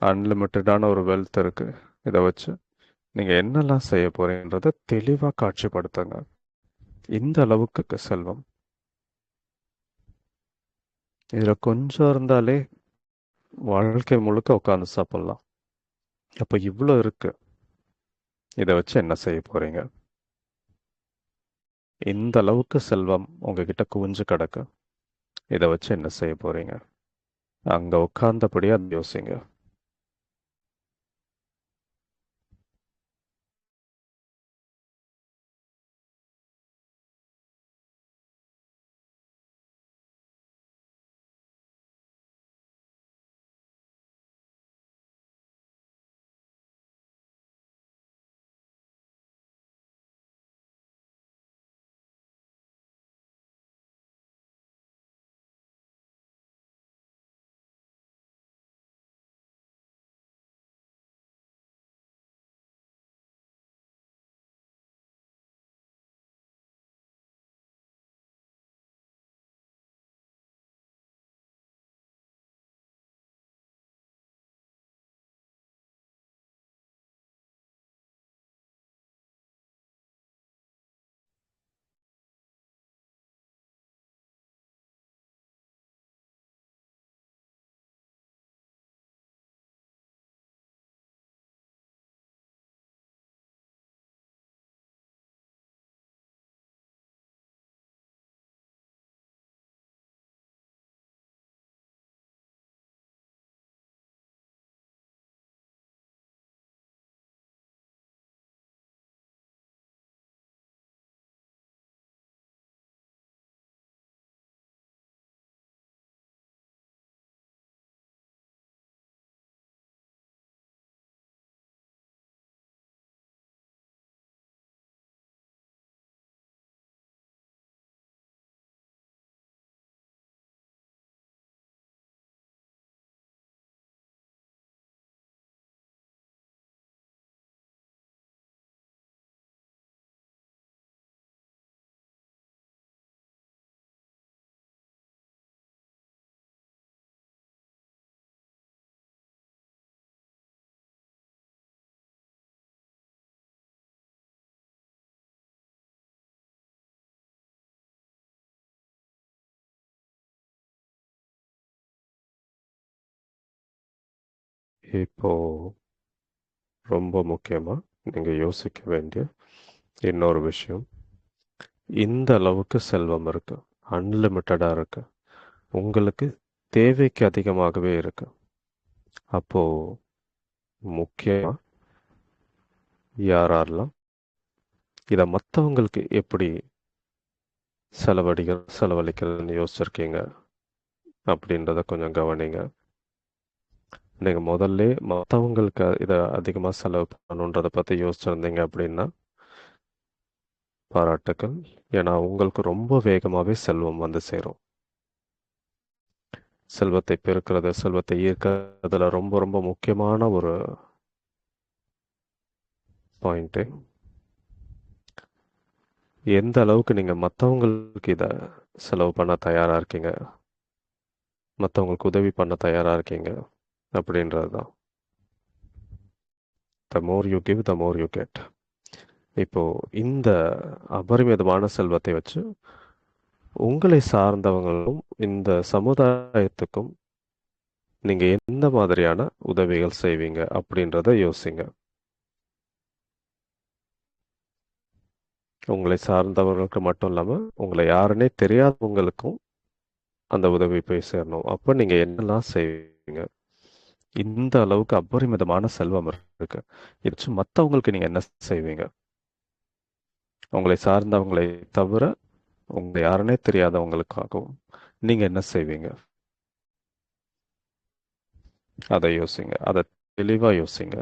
அன்லிமிட்டடான ஒரு வெல்த் இருக்கு. இதை வச்சு நீங்க என்னெல்லாம் செய்ய போறீங்கன்றத தெளிவா காட்சிப்படுத்துங்க. இந்த அளவுக்கு செல்வம் இதுல கொஞ்சம் இருந்தாலே வாழ்க்கை முழுக்க உட்காந்து சாப்பிடலாம். அப்ப இவ்வளோ இருக்கு, இதை வச்சு என்ன செய்ய போறீங்க? இந்த அளவுக்கு செல்வம் உங்ககிட்ட குவிஞ்சு கிடக்கு, இதை வச்சு என்ன செய்ய போறீங்க? அங்க உட்கார்ந்தபடியே அதை யோசிங்க. இப்போ ரொம்ப முக்கியமா நீங்க யோசிக்க வேண்டிய இன்னொரு விஷயம், இந்த அளவுக்கு செல்வம் இருக்கு. அன்லிமிட்டடா இருக்கு. உங்களுக்கு தேவைக்கு அதிகமாகவே இருக்கு. அப்போ முக்கியமா யாரெல்லாம் இத மத்தவங்களுக்கு எப்படி செலவழிக்கிறதுன்னு யோசிச்சிருக்கீங்க அப்படின்றத கொஞ்சம் கவனிங்க. நீங்க முதல்லே மத்தவங்களுக்கு இத அதிகமா செலவு பண்ணணுன்றத பத்தி யோசிச்சிருந்தீங்க அப்படின்னா, பாராட்டுக்கள். ஏன்னா உங்களுக்கு ரொம்ப வேகமாவே செல்வம் வந்து சேரும். செல்வத்தை பெருக்கிறது, செல்வத்தை ஈர்க்கிறதுல ரொம்ப ரொம்ப முக்கியமான ஒரு பாயிண்ட்டு. எந்த அளவுக்கு நீங்க மத்தவங்களுக்கு இத செலவு பண்ண தயாரா இருக்கீங்க, மத்தவங்களுக்கு உதவி பண்ண தயாரா இருக்கீங்க அப்படின்றது தான். The more you give, the more you get. இப்போ இந்த அபரிமிதமான செல்வத்தை வச்சு உங்களை சார்ந்தவங்களும் இந்த சமுதாயத்துக்கும் நீங்க எந்த மாதிரியான உதவிகள் செய்வீங்க அப்படின்றத யோசிங்க. உங்களை சார்ந்தவர்களுக்கு மட்டும் இல்லாம, உங்களை யாருன்னே தெரியாதவங்களுக்கும் அந்த உதவி போய் சேரணும். அப்ப நீங்க என்னெல்லாம் செய்வீங்க? இந்த அளவுக்கு அபரிமிதமான செல்வம் இருக்கு. இத வச்சு மத்தவங்களுக்கு நீங்க என்ன செய்வீங்க? உங்களை சார்ந்தவங்களை தவிர, உங்கள யாருன்னே தெரியாதவங்களுக்காகவும் நீங்க என்ன செய்வீங்க? அத யோசிங்க. அத தெளிவா யோசிங்க.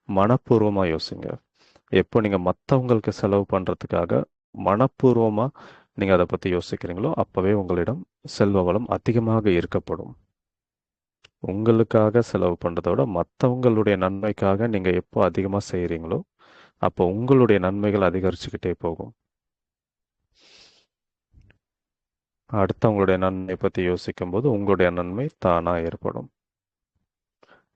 மனப்பூர்வமா யோசிங்க. எப்போ நீங்க மத்தவங்களுக்கு செலவு பண்றதுக்காக மனப்பூர்வமா நீங்க அத பத்தி யோசிக்கிறீங்களோ, அப்பவே உங்களிடம் செல்வ வளம் அதிகமாக ஈர்க்கப்படும். உங்களுக்காக செலவு பண்றத விட மத்தவங்களுடைய நன்மைக்காக நீங்க எப்போ அதிகமா செய்றீங்களோ, அப்போ உங்களுடைய நன்மைகள் அதிகரிச்சுக்கிட்டே போகும். அடுத்தவங்களுடைய நன்மை பத்தி யோசிக்கும்போது, உங்களுடைய நன்மை தானா ஏற்படும்.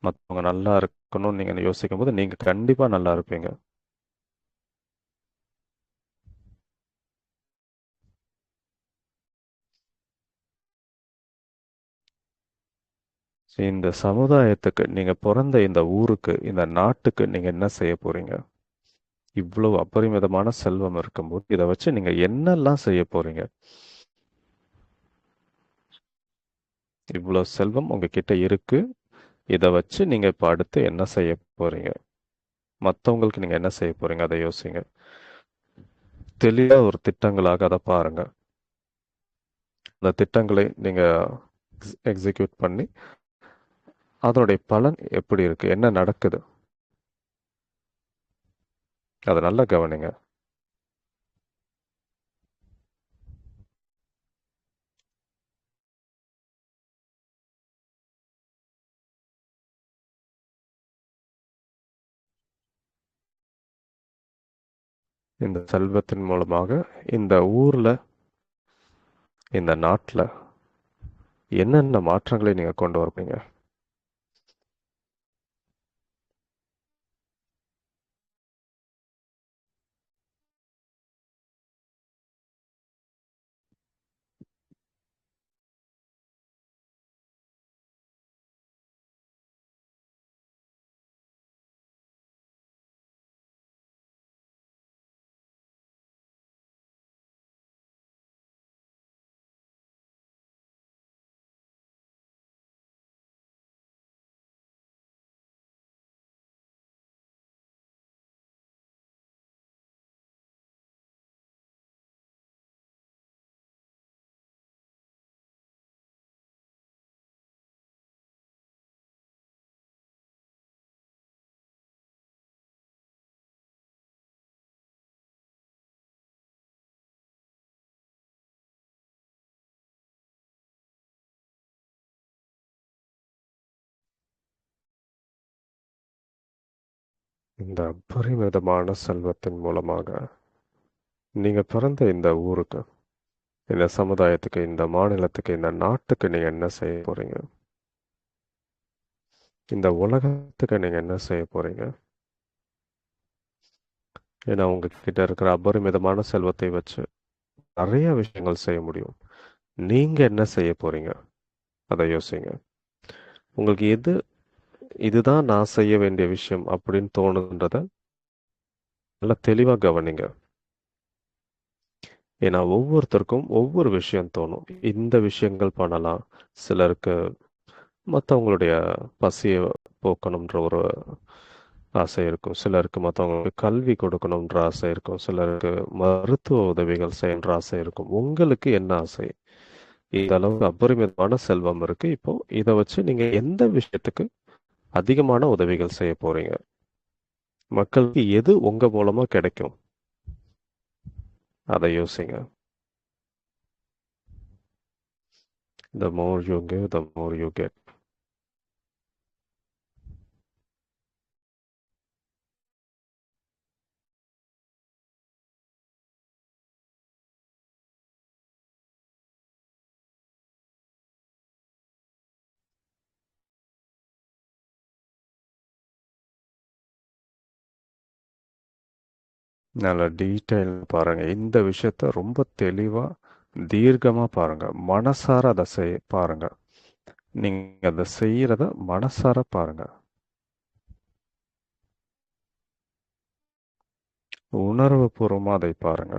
மத்தவங்க நல்லா இருக்கணும்னு நீங்க யோசிக்கும்போது, நீங்க கண்டிப்பா நல்லா இருப்பீங்க. இந்த சமுதாயத்துக்கு, நீங்க பொறந்த இந்த ஊருக்கு, இந்த நாட்டுக்கு நீங்க என்ன செய்ய போறீங்க? இவ்வளவு அபரிமிதமான செல்வம் இருக்கும்போது, இத வச்சு நீங்க என்னெல்லாம் செய்ய போறீங்க? இவ்வளோ செல்வம் உங்ககிட்ட இருக்கு. இத வச்சு நீங்க இப்ப அடுத்து என்ன செய்ய போறீங்க? மத்தவங்களுக்கு நீங்க என்ன செய்ய போறீங்க? அத யோசிங்க. தெளிவா ஒரு திட்டங்களாக அத பாருங்க. அந்த திட்டங்களை நீங்க எக்ஸிக்யூட் பண்ணி, அதனுடைய பலன் எப்படி இருக்கு? என்ன நடக்குது? அத நல்லா கவனிங்க. இந்த செல்வத்தின் மூலமாக இந்த ஊர்ல, இந்த நாட்ல என்னென்ன மாற்றங்களை நீங்க கொண்டு வரப்போறீங்க? இந்த அபரிமிதமான செல்வத்தின் மூலமாக நீங்க பிறந்த இந்த ஊருக்கு, இந்த சமுதாயத்துக்கு, இந்த மாநிலத்துக்கு, இந்த நாட்டுக்கு நீங்க என்ன செய்ய போறீங்க? இந்த உலகத்துக்கு நீங்க என்ன செய்ய போறீங்க? ஏன்னா உங்ககிட்ட இருக்கிற அபரிமிதமான செல்வத்தை வச்சு நிறைய விஷயங்கள் செய்ய முடியும். நீங்க என்ன செய்ய போறீங்க? அத யோசிங்க. உங்களுக்கு எது இதுதான் நான் செய்ய வேண்டிய விஷயம் அப்படின்னு தோணுன்றத நல்லா தெளிவா கவனிங்க. ஏன்னா ஒவ்வொருத்தருக்கும் ஒவ்வொரு விஷயம் தோணும். இந்த விஷயங்கள் பண்ணலாம். சிலருக்கு மத்தவங்களுடைய பசிய போக்கணும்ன்ற ஒரு ஆசை இருக்கும். சிலருக்கு மத்தவங்களுக்கு கல்வி கொடுக்கணும்ன்ற ஆசை இருக்கும். சிலருக்கு மருத்துவ உதவிகள் செய்யன்ற ஆசை இருக்கும். உங்களுக்கு என்ன ஆசை? இந்த அளவுக்கு அபரிமிதமான செல்வம் இருக்கு. இப்போ இத வச்சு நீங்க எந்த விஷயத்துக்கு அதிகமான உதவிகள் செய்ய போறீங்க? மக்களுக்கு எது உங்க மூலமா கிடைக்கும்? அத யோசிங்க. The more you give, the more you get. நல்ல டீட்டெயில் பாருங்க. இந்த விஷயத்த ரொம்ப தெளிவா, தீர்க்கமா பாருங்க. மனசார அத பாருங்க. நீங்க அத செய்யறத மனசார பாருங்க. உணர்வு பூர்வமா அதை பாருங்க.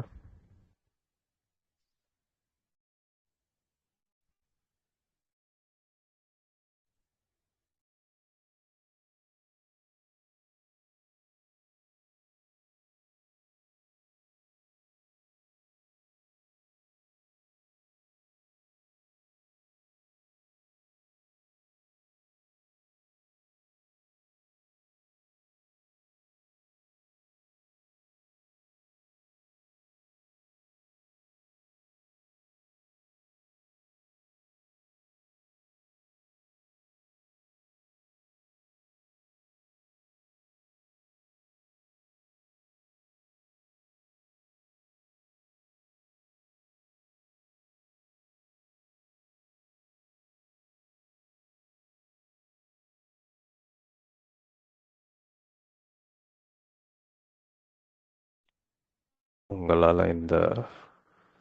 உங்களால இந்த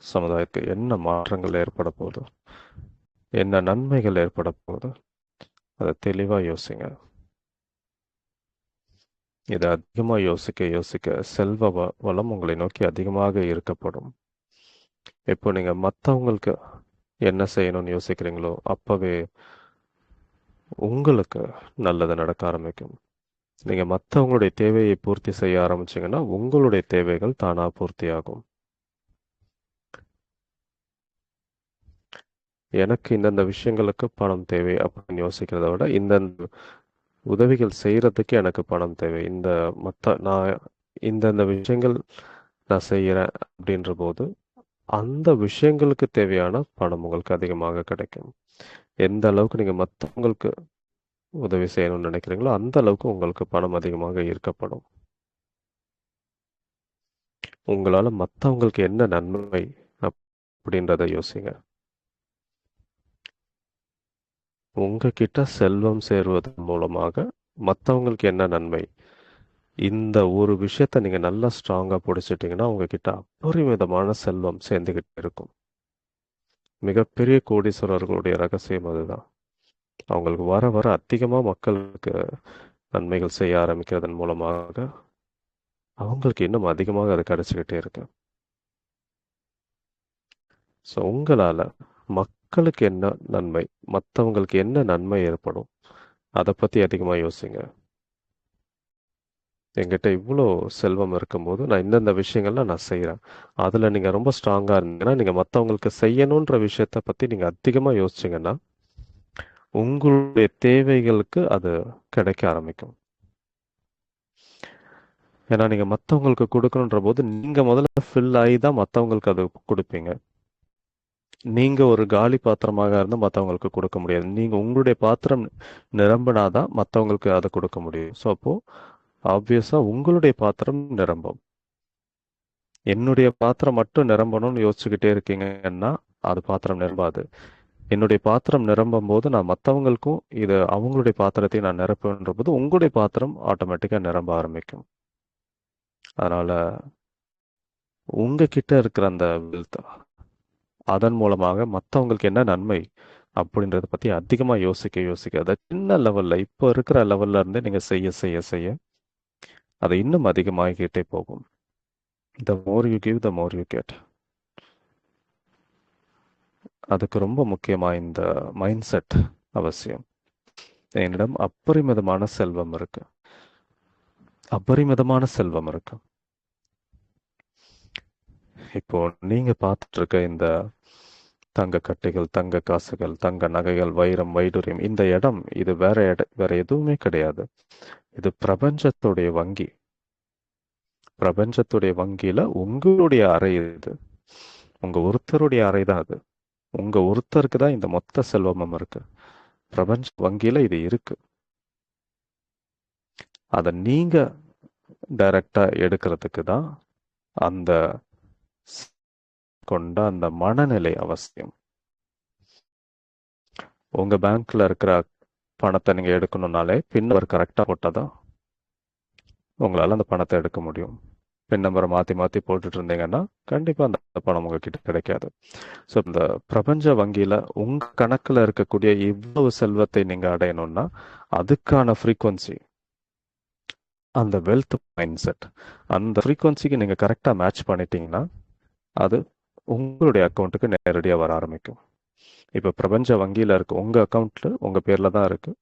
சமுதாயத்துக்கு என்ன மாற்றங்கள் ஏற்பட போகுது? என்ன நன்மைகள் ஏற்பட போகுது? அத தெளிவா யோசிங்க. இத அதிகமா யோசிக்க யோசிக்க செல்வ வளம் உங்களை நோக்கி அதிகமாக ஈர்க்கப்படும். இப்போ நீங்க மத்தவங்களுக்கு என்ன செய்யணும்னு யோசிக்கிறீங்களோ, அப்பவே உங்களுக்கு நல்லது நடக்க ஆரம்பிக்கும். நீங்க மத்தவங்களுடைய தேவையை பூர்த்தி செய்ய ஆரம்பிச்சீங்கன்னா, உங்களுடைய தேவைகள் தானா பூர்த்தியாகும். எனக்கு இந்தந்த விஷயங்களுக்கு பணம் தேவை அப்படின்னு யோசிக்கிறத விட, இந்தந்த உதவிகள் செய்யறதுக்கு எனக்கு பணம் தேவை. நான் இந்தந்த விஷயங்கள் நான் செய்யறேன் அப்படின்ற போது, அந்த விஷயங்களுக்கு தேவையான பணம் உங்களுக்கு அதிகமாக கிடைக்கும். எந்த அளவுக்கு நீங்க மத்தவங்களுக்கு உதவி செய்யணும்னு நினைக்கிறீங்களோ, அந்த அளவுக்கு உங்களுக்கு பணம் அதிகமாக ஈர்க்கப்படும். உங்களால மத்தவங்களுக்கு என்ன நன்மை அப்படின்றத யோசிங்க. உங்ககிட்ட செல்வம் சேர்வதன் மூலமாக மத்தவங்களுக்கு என்ன நன்மை? இந்த ஒரு விஷயத்த நீங்க நல்லா ஸ்ட்ராங்கா புடிச்சிட்டீங்கன்னா, உங்ககிட்ட அபரிமிதமான செல்வம் சேர்ந்துகிட்டே இருக்கும். மிகப்பெரிய கோடீஸ்வரர்களுடைய ரகசியம் அதுதான். அவங்களுக்கு வர வர அதிகமா மக்களுக்கு நன்மைகள் செய்ய ஆரம்பிக்கிறதன் மூலமாக, அவங்களுக்கு இன்னும் அதிகமாக அது கிடைச்சுக்கிட்டே இருக்கு. ஸோ உங்களால மக்களுக்கு என்ன நன்மை? மத்தவங்களுக்கு என்ன நன்மை ஏற்படும்? அத பத்தி அதிகமா யோசிங்க. என்கிட்ட இவ்ளோ செல்வம் இருக்கும்போது, நான் இந்தந்த விஷயங்கள்லாம் நான் செய்றேன். அதுல நீங்க ரொம்ப ஸ்ட்ராங்கா இருந்தீங்கன்னா, நீங்க மத்தவங்களுக்கு செய்யணுன்ற விஷயத்த பத்தி நீங்க அதிகமா யோசிச்சீங்கன்னா, உங்களுடைய தேவைகளுக்கு அது கிடைக்க ஆரம்பிக்கும். ஏன்னா, நீங்க மத்தவங்களுக்கு குடுக்கணுன்ற போது, நீங்க முதல்ல ஃபில் ஆயி தான் மத்தவங்களுக்கு அது குடுப்பீங்க. நீங்க ஒரு காலி பாத்திரமாக இருந்தா மத்தவங்களுக்கு குடுக்க முடியாது. நீங்க உங்களுடைய பாத்திரம் நிரம்பினா தான் மத்தவங்களுக்கு அத குடுக்க முடியும். ஸோ, அப்போ ஆப்வியஸா உங்களுடைய பாத்திரம் நிரம்பும். என்னுடைய பாத்திரம் மட்டும் நிரம்பணும்னு யோசிச்சுக்கிட்டே இருக்கீங்கன்னா, அது பாத்திரம் நிரம்பாது. என்னுடைய பாத்திரம் நிரம்பும்போது, நான் மத்தவங்களுக்கும் அவங்களுடைய பாத்திரத்தையும் நான் நிரப்புன்றபோது, உங்களுடைய பாத்திரம் ஆட்டோமேட்டிக்கா நிரம்ப ஆரம்பிக்கும். அதனால உங்ககிட்ட இருக்கிற அந்த வெல்த், அதன் மூலமாக மத்தவங்களுக்கு என்ன நன்மை? அப்படின்றத பத்தி அதிகமா யோசிக்க அதை சின்ன லெவல்ல இப்போ இருக்கிற லெவல்ல இருந்து நீங்க செய்ய அது இன்னும் அதிகமாகிக்கிட்டே போகும். The more you give, the more you get. அதுக்கு ரொம்ப முக்கியமா இந்த மைண்ட் செட் அவசியம். என்னிடம் அபரிமிதமான செல்வம் இருக்கு. இப்போ நீங்க பார்த்துட்டு இருக்க இந்த தங்க கட்டைகள், தங்க காசுகள், தங்க நகைகள், வைரம், வைடூரியம், இந்த இடம் இது வேற எதுவுமே கிடையாது. இது பிரபஞ்சத்துடைய வங்கி. பிரபஞ்சத்துடைய வங்கியில உங்களுடைய அறை இது. உங்க ஒருத்தருடைய அறை தான் அது. உங்க ஒருத்தருக்கு தான் இந்த மொத்த செல்வமும் இருக்கு. பிரபஞ்ச வங்கியில இது இருக்கு. அதை நீங்க டைரக்டா எடுக்கிறதுக்கு தான் அந்த கொண்ட அந்த மனநிலை அவசியம். உங்க பேங்க்ல இருக்கிற பணத்தை நீங்க எடுக்கணும்னாலே பின் நம்பர் கரெக்டா போட்டாதான் உங்களால அந்த பணத்தை எடுக்க முடியும். பின் நம்பரை மாத்தி போட்டுட்டு இருந்தீங்கன்னா கண்டிப்பா அந்த பணம் உங்ககிட்ட கிடைக்காது. ஸோ இந்த பிரபஞ்ச வங்கியில உங்க கணக்குல இருக்கக்கூடிய இவ்வளவு செல்வத்தை நீங்க அடையணும்னா அதுக்கான ஃப்ரீக்வன்சி, அந்த வெல்த் மைண்ட் செட், அந்த ஃப்ரீக்வன்சிக்கு நீங்க கரெக்டா மேட்ச் பண்ணிட்டீங்கன்னா அது உங்களுடைய அக்கௌண்ட்டுக்கு நேரடியாக வர ஆரம்பிக்கும். இப்போ பிரபஞ்ச வங்கியில் இருக்கு, உங்க அக்கௌண்ட்ல உங்க பேர்ல தான் இருக்கு.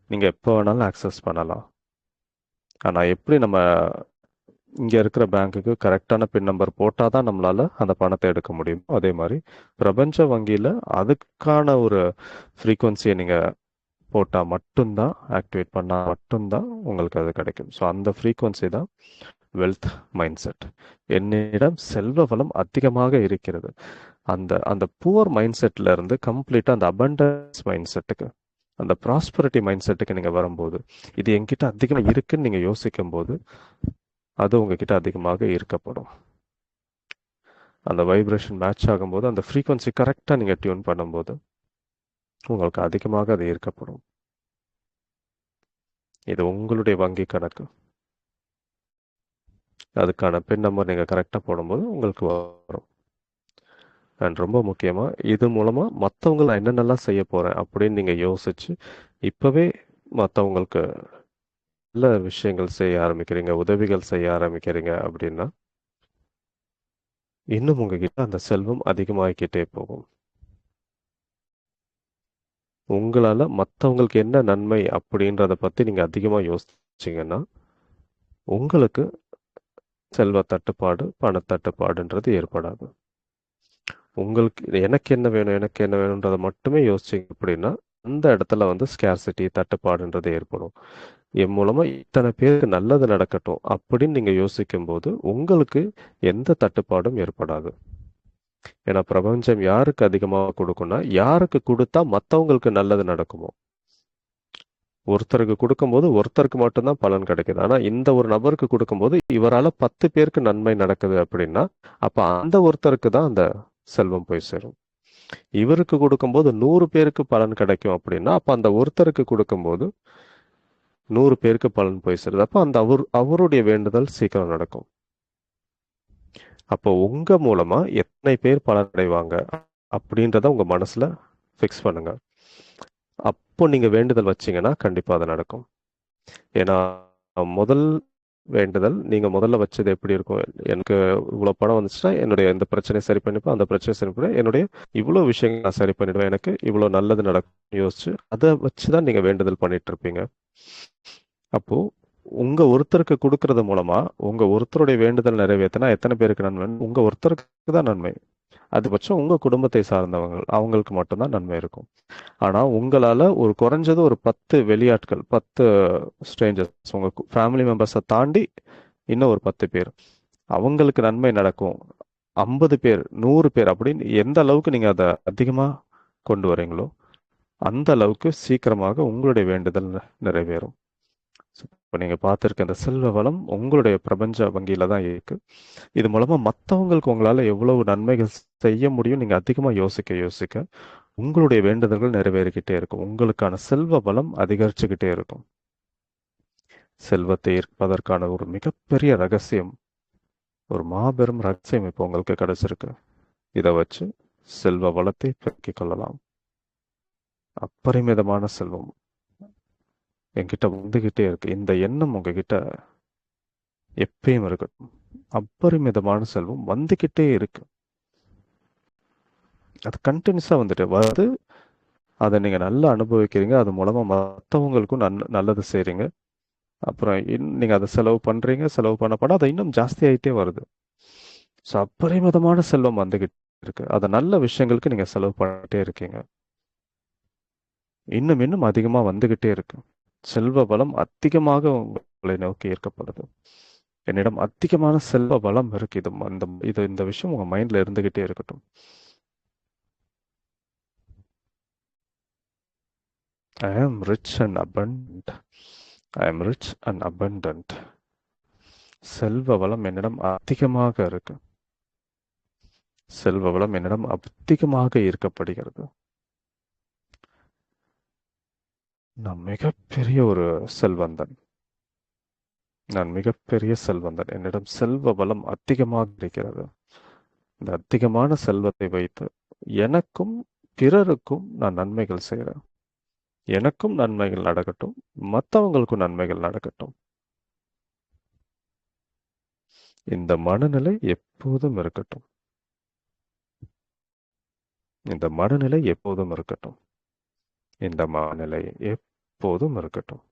நீங்க எப்போ வேணாலும் ஆக்சஸ் பண்ணலாம். ஆனா எப்படி நம்ம இங்க இருக்கிற பேங்க்குக்கு கரெக்டான பின் நம்பர் போட்டால் தான் நம்மளால அந்த பணத்தை எடுக்க முடியும், அதே மாதிரி பிரபஞ்ச வங்கியில அதுக்கான ஒரு ஃப்ரீக்வன்சியை நீங்க போட்டால் மட்டும்தான், ஆக்டிவேட் பண்ணால் மட்டும்தான் உங்களுக்கு அது கிடைக்கும். ஸோ அந்த ஃப்ரீக்வன்சி தான் வெல்த் மைண்ட் செட். என்னிடம் செல்வ வளம் அதிகமாக இருக்கிறது. அந்த அந்த புவர் மைண்ட் செட்ல இருந்து கம்ப்ளீட்டா அந்த அபண்டன்ஸ் மைண்ட் செட்டுக்கு, அந்த ப்ராஸ்பரிட்டி மைண்ட் செட்டுக்கு நீங்க வரும்போது, இது என்கிட்ட அதிகமாக இருக்குன்னு நீங்க யோசிக்கும் போது அது உங்ககிட்ட அதிகமாக ஈர்க்கப்படும். அந்த வைப்ரேஷன் மேட்ச் ஆகும்போது, அந்த ஃப்ரீக்வன்சி கரெக்டாக நீங்கள் டியூன் பண்ணும்போது உங்களுக்கு அதிகமாக அது ஈர்க்கப்படும். இது உங்களுடைய வங்கி கணக்கு. அதுக்கான பின் நம்பர் நீங்கள் கரெக்டாக போடும்போது உங்களுக்கு வரும். அண்ட் ரொம்ப முக்கியமாக இது மூலமாக மற்றவங்க நான் என்னென்னலாம் செய்ய போகிறேன் அப்படின்னு நீங்கள் யோசிச்சு இப்போவே மற்றவங்களுக்கு நல்ல விஷயங்கள் செய்ய ஆரம்பிக்கிறீங்க, உதவிகள் செய்ய ஆரம்பிக்கிறீங்க அப்படின்னா இன்னும் உங்ககிட்ட அந்த செல்வம் அதிகமாகிக்கிட்டே போகும். உங்களால் மற்றவங்களுக்கு என்ன நன்மை அப்படின்றத பற்றி நீங்கள் அதிகமாக யோசிச்சிங்கன்னா உங்களுக்கு செல்வ தட்டுப்பாடு, பணத்தட்டுப்பாடுன்றது ஏற்படாது. உங்களுக்கு எனக்கு என்ன வேணுன்றதை மட்டுமே யோசிச்சிங்க அப்படின்னா அந்த இடத்துல வந்து ஸ்கேர்சிட்டி, தட்டுப்பாடுன்றது ஏற்படும். என் மூலமாக இத்தனை பேருக்கு நல்லது நடக்கட்டும் அப்படின்னு நீங்கள் யோசிக்கும் போது உங்களுக்கு எந்த தட்டுப்பாடும் ஏற்படாது. ஏன்னா பிரபஞ்சம் யாருக்கு அதிகமாக கொடுக்கும்னா யாருக்கு கொடுத்தா மற்றவங்களுக்கு நல்லது நடக்குமோ. ஒருத்தருக்கு கொடுக்கும்போது ஒருத்தருக்கு மட்டும்தான் பலன் கிடைக்குது. ஆனா இந்த ஒரு நபருக்கு கொடுக்கும்போது இவரால் 10 பேருக்கு நன்மை நடக்குது அப்படின்னா அப்ப அந்த ஒருத்தருக்கு தான் அந்த செல்வம் போய் சேரும். இவருக்கு கொடுக்கும்போது 100 பேருக்கு பலன் கிடைக்கும் அப்படின்னா அப்ப அந்த ஒருத்தருக்கு கொடுக்கும்போது 100 பேருக்கு பலன் போய் சேருது. அப்ப அந்த அவருடைய வேண்டுதல் சீக்கிரம் நடக்கும். அப்போ உங்க மூலமா எத்தனை பேர் பலன் அடைவாங்க அப்படின்றத உங்க மனசுல ஃபிக்ஸ் பண்ணுங்க. அப்போ நீங்க வேண்டுதல் வச்சீங்கன்னா கண்டிப்பா அது நடக்கும். ஏன்னா முதல் வேண்டுதல் நீங்க முதல்ல வச்சது எப்படி இருக்கும், எனக்கு இவ்வளவு பணம் வந்துச்சுன்னா என்னுடைய இந்த பிரச்சனையை சரி பண்ணிப்பேன், அந்த பிரச்சனையை சரி பண்ணி என்னுடைய இவ்வளவு விஷயங்கள் நான் சரி பண்ணிடுவேன், எனக்கு இவ்வளவு நல்லது நடக்கும் யோசிச்சு அதை வச்சுதான் நீங்க வேண்டுதல் பண்ணிட்டு இருப்பீங்க. அப்போ உங்க ஒருத்தருக்கு கொடுக்கறது மூலமா உங்க ஒருத்தருடைய வேண்டுதல் நிறைவேற்றினா எத்தனை பேருக்கு நன்மை? உங்க ஒருத்தருக்கு தான் நன்மை. அதிகபட்சம் உங்க குடும்பத்தை சார்ந்தவங்க அவங்களுக்கு மட்டும்தான் நன்மை இருக்கும். ஆனா உங்களால ஒரு குறைஞ்சது ஒரு 10 வெளியாட்கள், 10 ஸ்ட்ரேஞ்சர்ஸ், உங்க ஃபேமிலி மெம்பர்ஸை தாண்டி இன்னும் ஒரு 10 பேர் அவங்களுக்கு நன்மை நடக்கும். 50 பேர், 100 பேர் அப்படின்னு எந்த அளவுக்கு நீங்க அதை அதிகமா கொண்டு வரீங்களோ அந்த அளவுக்கு சீக்கிரமாக உங்களுடைய வேண்டுதல் நிறைவேறும். இப்போ நீங்க பார்த்துருக்க அந்த செல்வ வளம் உங்களுடைய பிரபஞ்ச வங்கியில தான் இருக்கு. இது மூலமா மற்றவங்களுக்கு உங்களால எவ்வளவு நன்மைகள் செய்ய முடியும் நீங்க அதிகமா யோசிக்க உங்களுடைய வேண்டுதல்கள் நிறைவேறிக்கிட்டே இருக்கும். உங்களுக்கான செல்வ வளம் அதிகரிச்சுக்கிட்டே இருக்கும். செல்வத்தை ஈர்ப்பதற்கான ஒரு மிகப்பெரிய ரகசியம், ஒரு மாபெரும் ரகசியம் இப்போ உங்களுக்கு கிடைச்சிருக்கு. இதை வச்சு செல்வ வளத்தை பெருக்கிக் கொள்ளலாம். அப்பரிமிதமான செல்வம் என்கிட்ட வந்துகிட்டே இருக்கு. இந்த எண்ணம் உங்ககிட்ட எப்பயும் இருக்கட்டும். அப்பரிமிதமான செல்வம் வந்துகிட்டே இருக்கு. அது கண்டினியூஸா வந்துட்டு வருது. அதை நீங்க நல்லா அனுபவிக்கிறீங்க. அது மூலமா மற்றவங்களுக்கும் நல்லது செய்றீங்க. அப்புறம் நீங்க அதை செலவு பண்றீங்க. செலவு பண்ண அதை இன்னும் ஜாஸ்தி ஆயிட்டே வருது. ஸோ அப்பரிமிதமான செல்வம் வந்துகிட்டு இருக்கு. அதை நல்ல விஷயங்களுக்கு நீங்க செலவு பண்ணிட்டே இருக்கீங்க. இன்னும் இன்னும் அதிகமா வந்துகிட்டே இருக்கு. செல்வ வளம் அதிகமாக உங்களை நோக்கி ஈர்க்கப்படுது. என்னிடம் அதிகமான செல்வ வளம் இருக்கு. இந்த விஷயம் உங்க மைண்ட்ல இருந்துகிட்டே இருக்கட்டும். I am rich and abundant. I am rich and abundant. செல்வ வளம் என்னிடம் அதிகமாக இருக்கு. செல்வ வளம் என்னிடம் அதிகமாக ஈர்க்கப்படுகிறது. நான் மிகப்பெரிய ஒரு செல்வந்தன். நான் மிகப்பெரிய செல்வந்தன். என்னிடம் செல்வ வளம் அதிகமாக இருக்கிறது. இந்த அதிகமான செல்வத்தை வைத்து எனக்கும் பிறருக்கும் நான் நன்மைகள் செய்கிறேன். எனக்கும் நன்மைகள் நடக்கட்டும், மற்றவங்களுக்கும் நன்மைகள் நடக்கட்டும். இந்த மனநிலை எப்போதும் இருக்கட்டும். இந்த மனநிலை எப்போதும் இருக்கட்டும். இந்த மனநிலை எப்போதும் இருக்கட்டும்.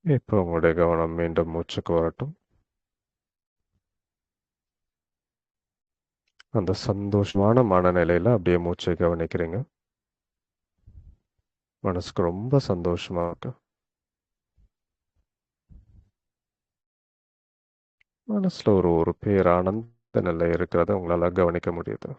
இப்போ உங்களுடைய கவனம் மீண்டும் மூச்சுக்கு வரட்டும். அந்த சந்தோஷமான மனநிலையில அப்படியே மூச்சை கவனிக்கிறீங்க. மனசுக்கு ரொம்ப சந்தோஷமா இருக்கு. மனசுல ஒரு பேரானந்த நிலை இருக்கிறத உங்களால கவனிக்க முடியுது.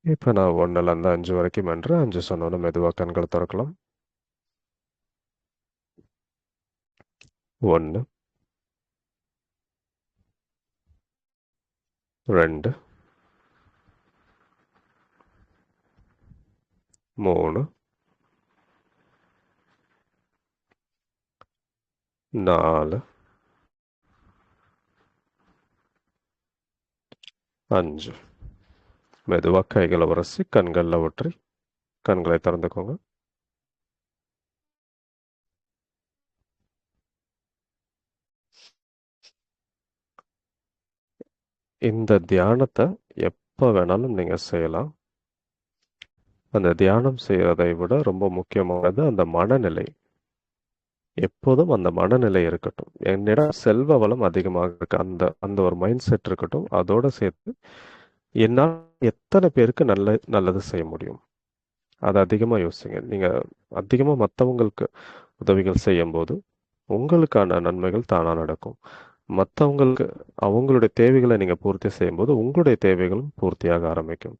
இப்ப நான் 1ல இருந்து 5 வரைக்கும் என்று 5 சொன்னோன்னு மெதுவா கண்களை திறக்கலாம். 1, 2, 3, 4, 5. மெதுவா கைகளை உரசி கண்கள்ல ஒற்றி கண்களை திறந்துக்கோங்க. இந்த தியானத்தை எப்ப வேணாலும் நீங்க செய்யலாம். அந்த தியானம் செய்யறதை விட ரொம்ப முக்கியமானது அந்த மனநிலை. எப்போதும் அந்த மனநிலை இருக்கட்டும். என்னிடம் செல்வ வளம் அதிகமாக இருக்கு. அந்த அந்த ஒரு மைண்ட் செட் இருக்கட்டும். அதோட சேர்த்து என்னால் எத்தனை பேருக்கு நல்லது செய்ய முடியும், அதை அதிகமா யோசிங்க. நீங்க அதிகமா மற்றவங்களுக்கு உதவிகள் செய்யும் போது உங்களுக்கான நன்மைகள் தானா நடக்கும். மற்றவங்களுக்கு அவங்களுடைய தேவைகளை நீங்க பூர்த்தி செய்யும் போது உங்களுடைய தேவைகளும் பூர்த்தியாக ஆரம்பிக்கும்.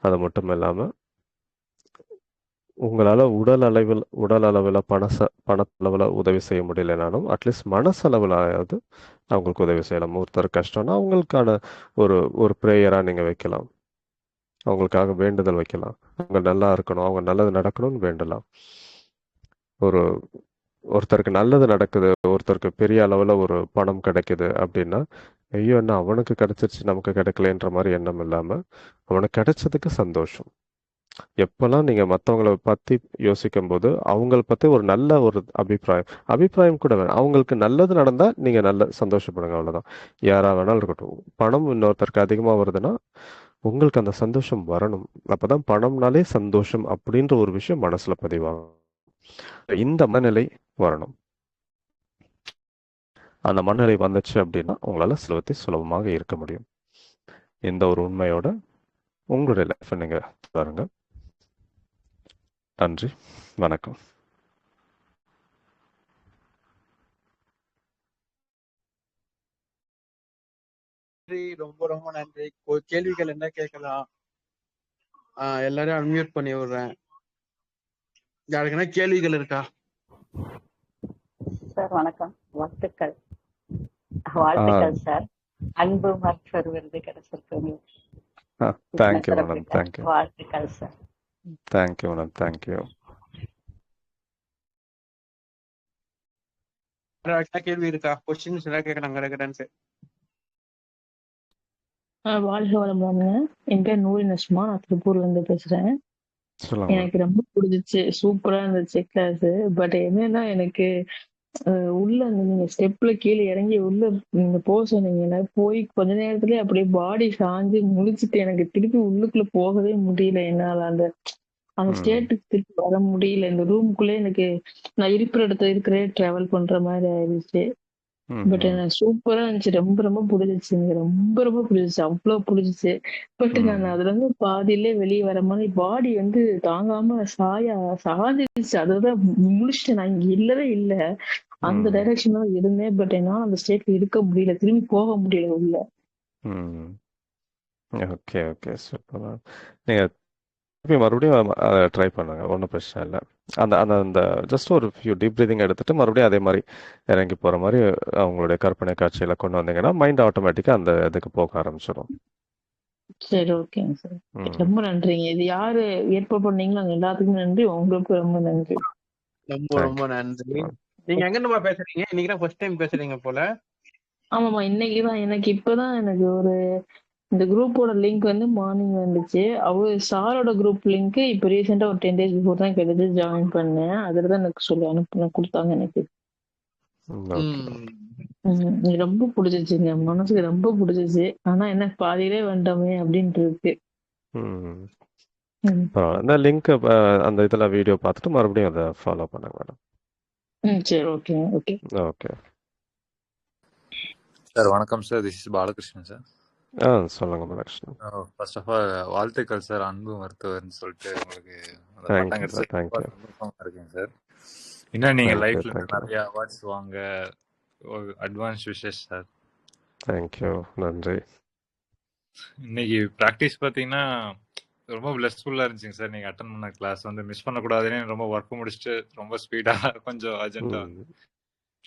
அது மட்டும் இல்லாம உங்களால உடல் அளவில் பணத்தளவில் உதவி செய்ய முடியலனாலும் அட்லீஸ்ட் மனசளவிலாவது அவங்களுக்கு உதவி செய்யலாம். ஒருத்தர் கஷ்டம்னா அவங்களுக்கான ஒரு ஒரு ப்ரேயராக நீங்கள் வைக்கலாம். அவங்களுக்காக வேண்டுதல் வைக்கலாம். அவங்க நல்லா இருக்கணும், அவங்க நல்லது நடக்கணும்னு வேண்டலாம். ஒருத்தருக்கு நல்லது நடக்குது, ஒருத்தருக்கு பெரிய அளவில் ஒரு பணம் கிடைக்குது அப்படின்னா, ஐயோ என்ன அவனுக்கு கிடைச்சிருச்சு நமக்கு கிடைக்கலன்ற மாதிரி எண்ணம் இல்லாமல் அவனுக்கு கிடைச்சதுக்கு சந்தோஷம். எப்பெல்லாம் நீங்க மற்றவங்கள பத்தி யோசிக்கும் போது அவங்கள பத்தி ஒரு நல்ல ஒரு அபிப்பிராயம் கூட வேணும். அவங்களுக்கு நல்லது நடந்தா நீங்க நல்ல சந்தோஷப்படுங்க, அவ்வளவுதான். யாரா வேணாலும் இருக்கட்டும். பணம் இன்னொருத்தருக்கு அதிகமா வருதுன்னா உங்களுக்கு அந்த சந்தோஷம் வரணும். அப்பதான் பணம்னாலே சந்தோஷம் அப்படின்ற ஒரு விஷயம் மனசுல பதிவாகும். இந்த மனநிலை வரணும். அந்த மனநிலை வந்துச்சு அப்படின்னா உங்களால செல்வத்தை சுலபமாக இருக்க முடியும். இந்த ஒரு உண்மையோட உங்களுடைய லைஃப்பை நீங்க பாருங்க. நன்றி, வணக்கம். ரொம்ப ரொம்ப நன்றி. ஒரு கேள்விகள் என்ன கேட்கலாம்? எல்லாரையும் அன்மியூட் பண்ணி விடுறேன். யாருக்குன்னா கேள்விகள் இருக்கா? சார் வணக்கம், வாழ்த்துக்கள். வாழ்த்துக்கள் சார். அன்பு மருத்துவர் விருது கிடைச்சிருக்கு. Thank you madam, thank you. வாழ்த்துக்கள் சார். Thank you madam, thank you. கேள்வி இருக்கா? கொஸ்டின்ஸ் எல்லாம் கேட்கலாம் கிடைக்கிறேன் சார். வாழ்க வளமுடங்க. என் பேர் நூரி நஸ்மா, நான் திருப்பூர்ல இருந்து பேசுறேன். சொல்லுங்க. எனக்கு ரொம்ப பிடிச்சிச்சு, சூப்பரா இருந்துச்சு கிளாஸ். பட் என்னன்னா எனக்கு உள்ள நீங்க ஸ்டெப்ல கீழே இறங்கி உள்ள நீங்க போக சொன்னீங்கன்னா போய் கொஞ்ச நேரத்துலயே அப்படியே பாடி சாஞ்சு முழிச்சிட்டு எனக்கு திருப்பி உள்ளுக்குள்ள போகவே முடியல. என்னால அந்த அந்த ஸ்டேட்டுக்கு திருப்பி வர முடியல. இந்த ரூமுக்குள்ளே எனக்கு நான் இருக்கிற இடத்துல இருக்கிறே டிராவல் பண்ற மாதிரி ஆயிடுச்சு. பட் எனக்கு சூப்பரா இருந்துச்சு, ரொம்ப ரொம்ப பிடிச்சிச்சு, எனக்கு ரொம்ப ரொம்ப பிடிச்சிச்சு, அவ்வளவு பிடிச்சிச்சு. பட் நான் அதுல இருந்து பாதியிலே வெளியே வர மாதிரி பாடி வந்து தாங்காம சாஞ்சிருச்சு. அதுதான் முடிச்சுட்டு நான் இங்க இல்லவே இல்ல, அந்த டைரக்ஷன் தான் இருந்தேன். பட் என்னால அந்த ஸ்டேட்ல இருக்க முடியல, திரும்பி போக முடியல உள்ள. Okay okay, super. நீங்க மறுபடியும் ட்ரை பண்ணுங்க, ஒன்றும் பிரச்சனை இல்லை. அந்த அந்த அந்த ஜஸ்ட் ஒரு ஃபியூ டீப் ப்ரீதிங் எடுத்துட்டு மறுபடியும் அதே மாதிரி இறங்கி போகிற மாதிரி அவங்களுடைய கற்பனை காட்சியில கொண்டு வந்தீங்கன்னா மைண்ட் ஆட்டோமேட்டிக்காக அந்த இதுக்கு போக ஆரம்பிச்சிடும். சரி, ஓகேங்க சார். ரொம்ப நன்றிங்க. இது யாரு ஏற்பாடு பண்ணீங்களோ அவங்க எல்லாத்துக்கும் நன்றி, உங்களுக்கு ரொம்ப நன்றி. ரொம்ப ரொம்ப நன்றி. நீங்க எங்க இருந்து பேசுறீங்க? இன்னைக்கு தான் ஃபர்ஸ்ட் டைம் பேசுறீங்க போல. ஆமாமா, இன்னைக்குதான் எனக்கு இப்பதான் எனக்கு ஒரு இந்த குரூப்போட லிங்க் வந்து மார்னிங் வந்துச்சு. சாரோட குரூப் லிங்க் இப்ப ரீசெண்டா ஒரு 10 days பிஃபோர் தான் கிடைச்சு ஜாயின் பண்ணேன். அதுலதான் எனக்கு சொல்லி கொடுத்தாங்க எனக்கு. ரொம்ப பிடிச்சிச்சுங்க, மனசுக்கு ரொம்ப பிடிச்சிச்சு. ஆனா என்ன பாதியிலே வேண்டாமே அப்படின்ட்டு இருக்கு. அந்த லிங்க் அந்த இதுல வீடியோ பார்த்துட்டு மறுபடியும் அதை ஃபாலோ பண்ணுங்க மேடம். சரி, ஓகே ஓகே ஓகே சார். வணக்கம் sir, this is Balakrishnan sir. சொல்லுங்க பாலகிருஷ்ணன். ஃபர்ஸ்ட் ஆஃப் ஆல் வாழ்த்துக்கள் சார், அன்பு மருத்துவர்னு சொல்லிட்டு உங்களுக்கு அந்த பட்டம் கிடைச்சது சந்தோஷமா இருக்குங்க சார். இன்னும் நீங்க லைஃப்ல நிறைய அவார்ட்ஸ் வாங்க அட்வான்ஸ் விஷஸ் சார். தேங்க்யூ, நன்றி. இன்னைக்கு ப்ராக்டிஸ் பார்த்தீங்கன்னா ரொம்ப பிளஸ்ஃபுல்லா இருந்துச்சுங்க சார். நீங்க அட்டன் பண்ண கிளாஸ் வந்து மிஸ் பண்ணக்கூடாதுன்னு ரொம்ப ஒர்க் முடிச்சுட்டு ரொம்ப ஸ்பீடா கொஞ்சம் அர்ஜென்ட்டா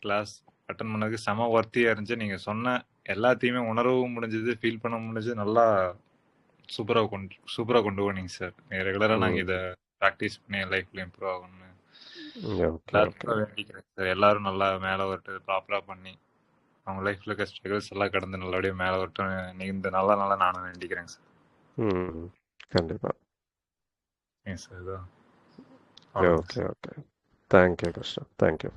கிளாஸ் அட்டன் பண்ணதுக்கு செம ஒர்த்தியா இருந்துச்சு. நீங்க சொன்ன எல்லாத்தையுமே உணரவும் முடிஞ்சது, ஃபீல் பண்ண முடிஞ்சது. நல்லா சூப்பரா கொண்டு போனீங்க சார். ரெகுலரா நாங்க இதை ப்ராக்டிஸ் பண்ணி லைஃப்ல இம்ப்ரூவ் ஆகணும்னு வேண்டிக்கிறேன் சார். எல்லாரும் நல்லா மேலே வரட்டு, ப்ராப்பரா பண்ணி அவங்க லைஃப்ல இருக்க ஸ்ட்ரகிள்ஸ் எல்லாம் கடந்து நல்லபடியா மேலே வரட்டும். நீங்க இந்த நல்லா நானும் வேண்டிக்கிறேங்க சார். கண்டிப்பா. Sir okay okay, thank you Krishna, thank you.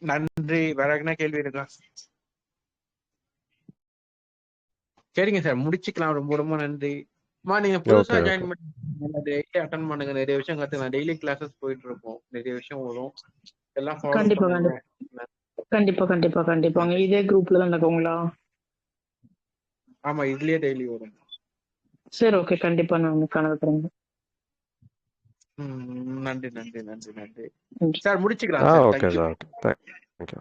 நன்றி. வேற என்ன கேள்வி இருக்கா? சரிங்க சார், முடிச்சுக்கலாம். ரொம்ப ரொம்ப நன்றி. நீங்க புதுசா ஜாயின் பண்ணி டெய்லி அட்டன் பண்ணுங்க, நிறைய விஷயம் கத்துக்கலாம். டெய்லி கிளாஸஸ் போயிட்டு இருப்போம், நிறைய விஷயம் வரும், எல்லாம் ஃபாலோ பண்ணுங்க. கண்டிப்பா கண்டிப்பா கண்டிப்பாங்க. இதே குரூப்ல தான் நடக்குங்களா? ஆமா, இதுலயே டெய்லி வரும். சரி, ஓகே, கண்டிப்பா நான் கணக்குறேங்க. நன்றி நன்றி நன்றி நன்றி சார். முடிச்சுக்கலாம் சார். Okay sir, thank you.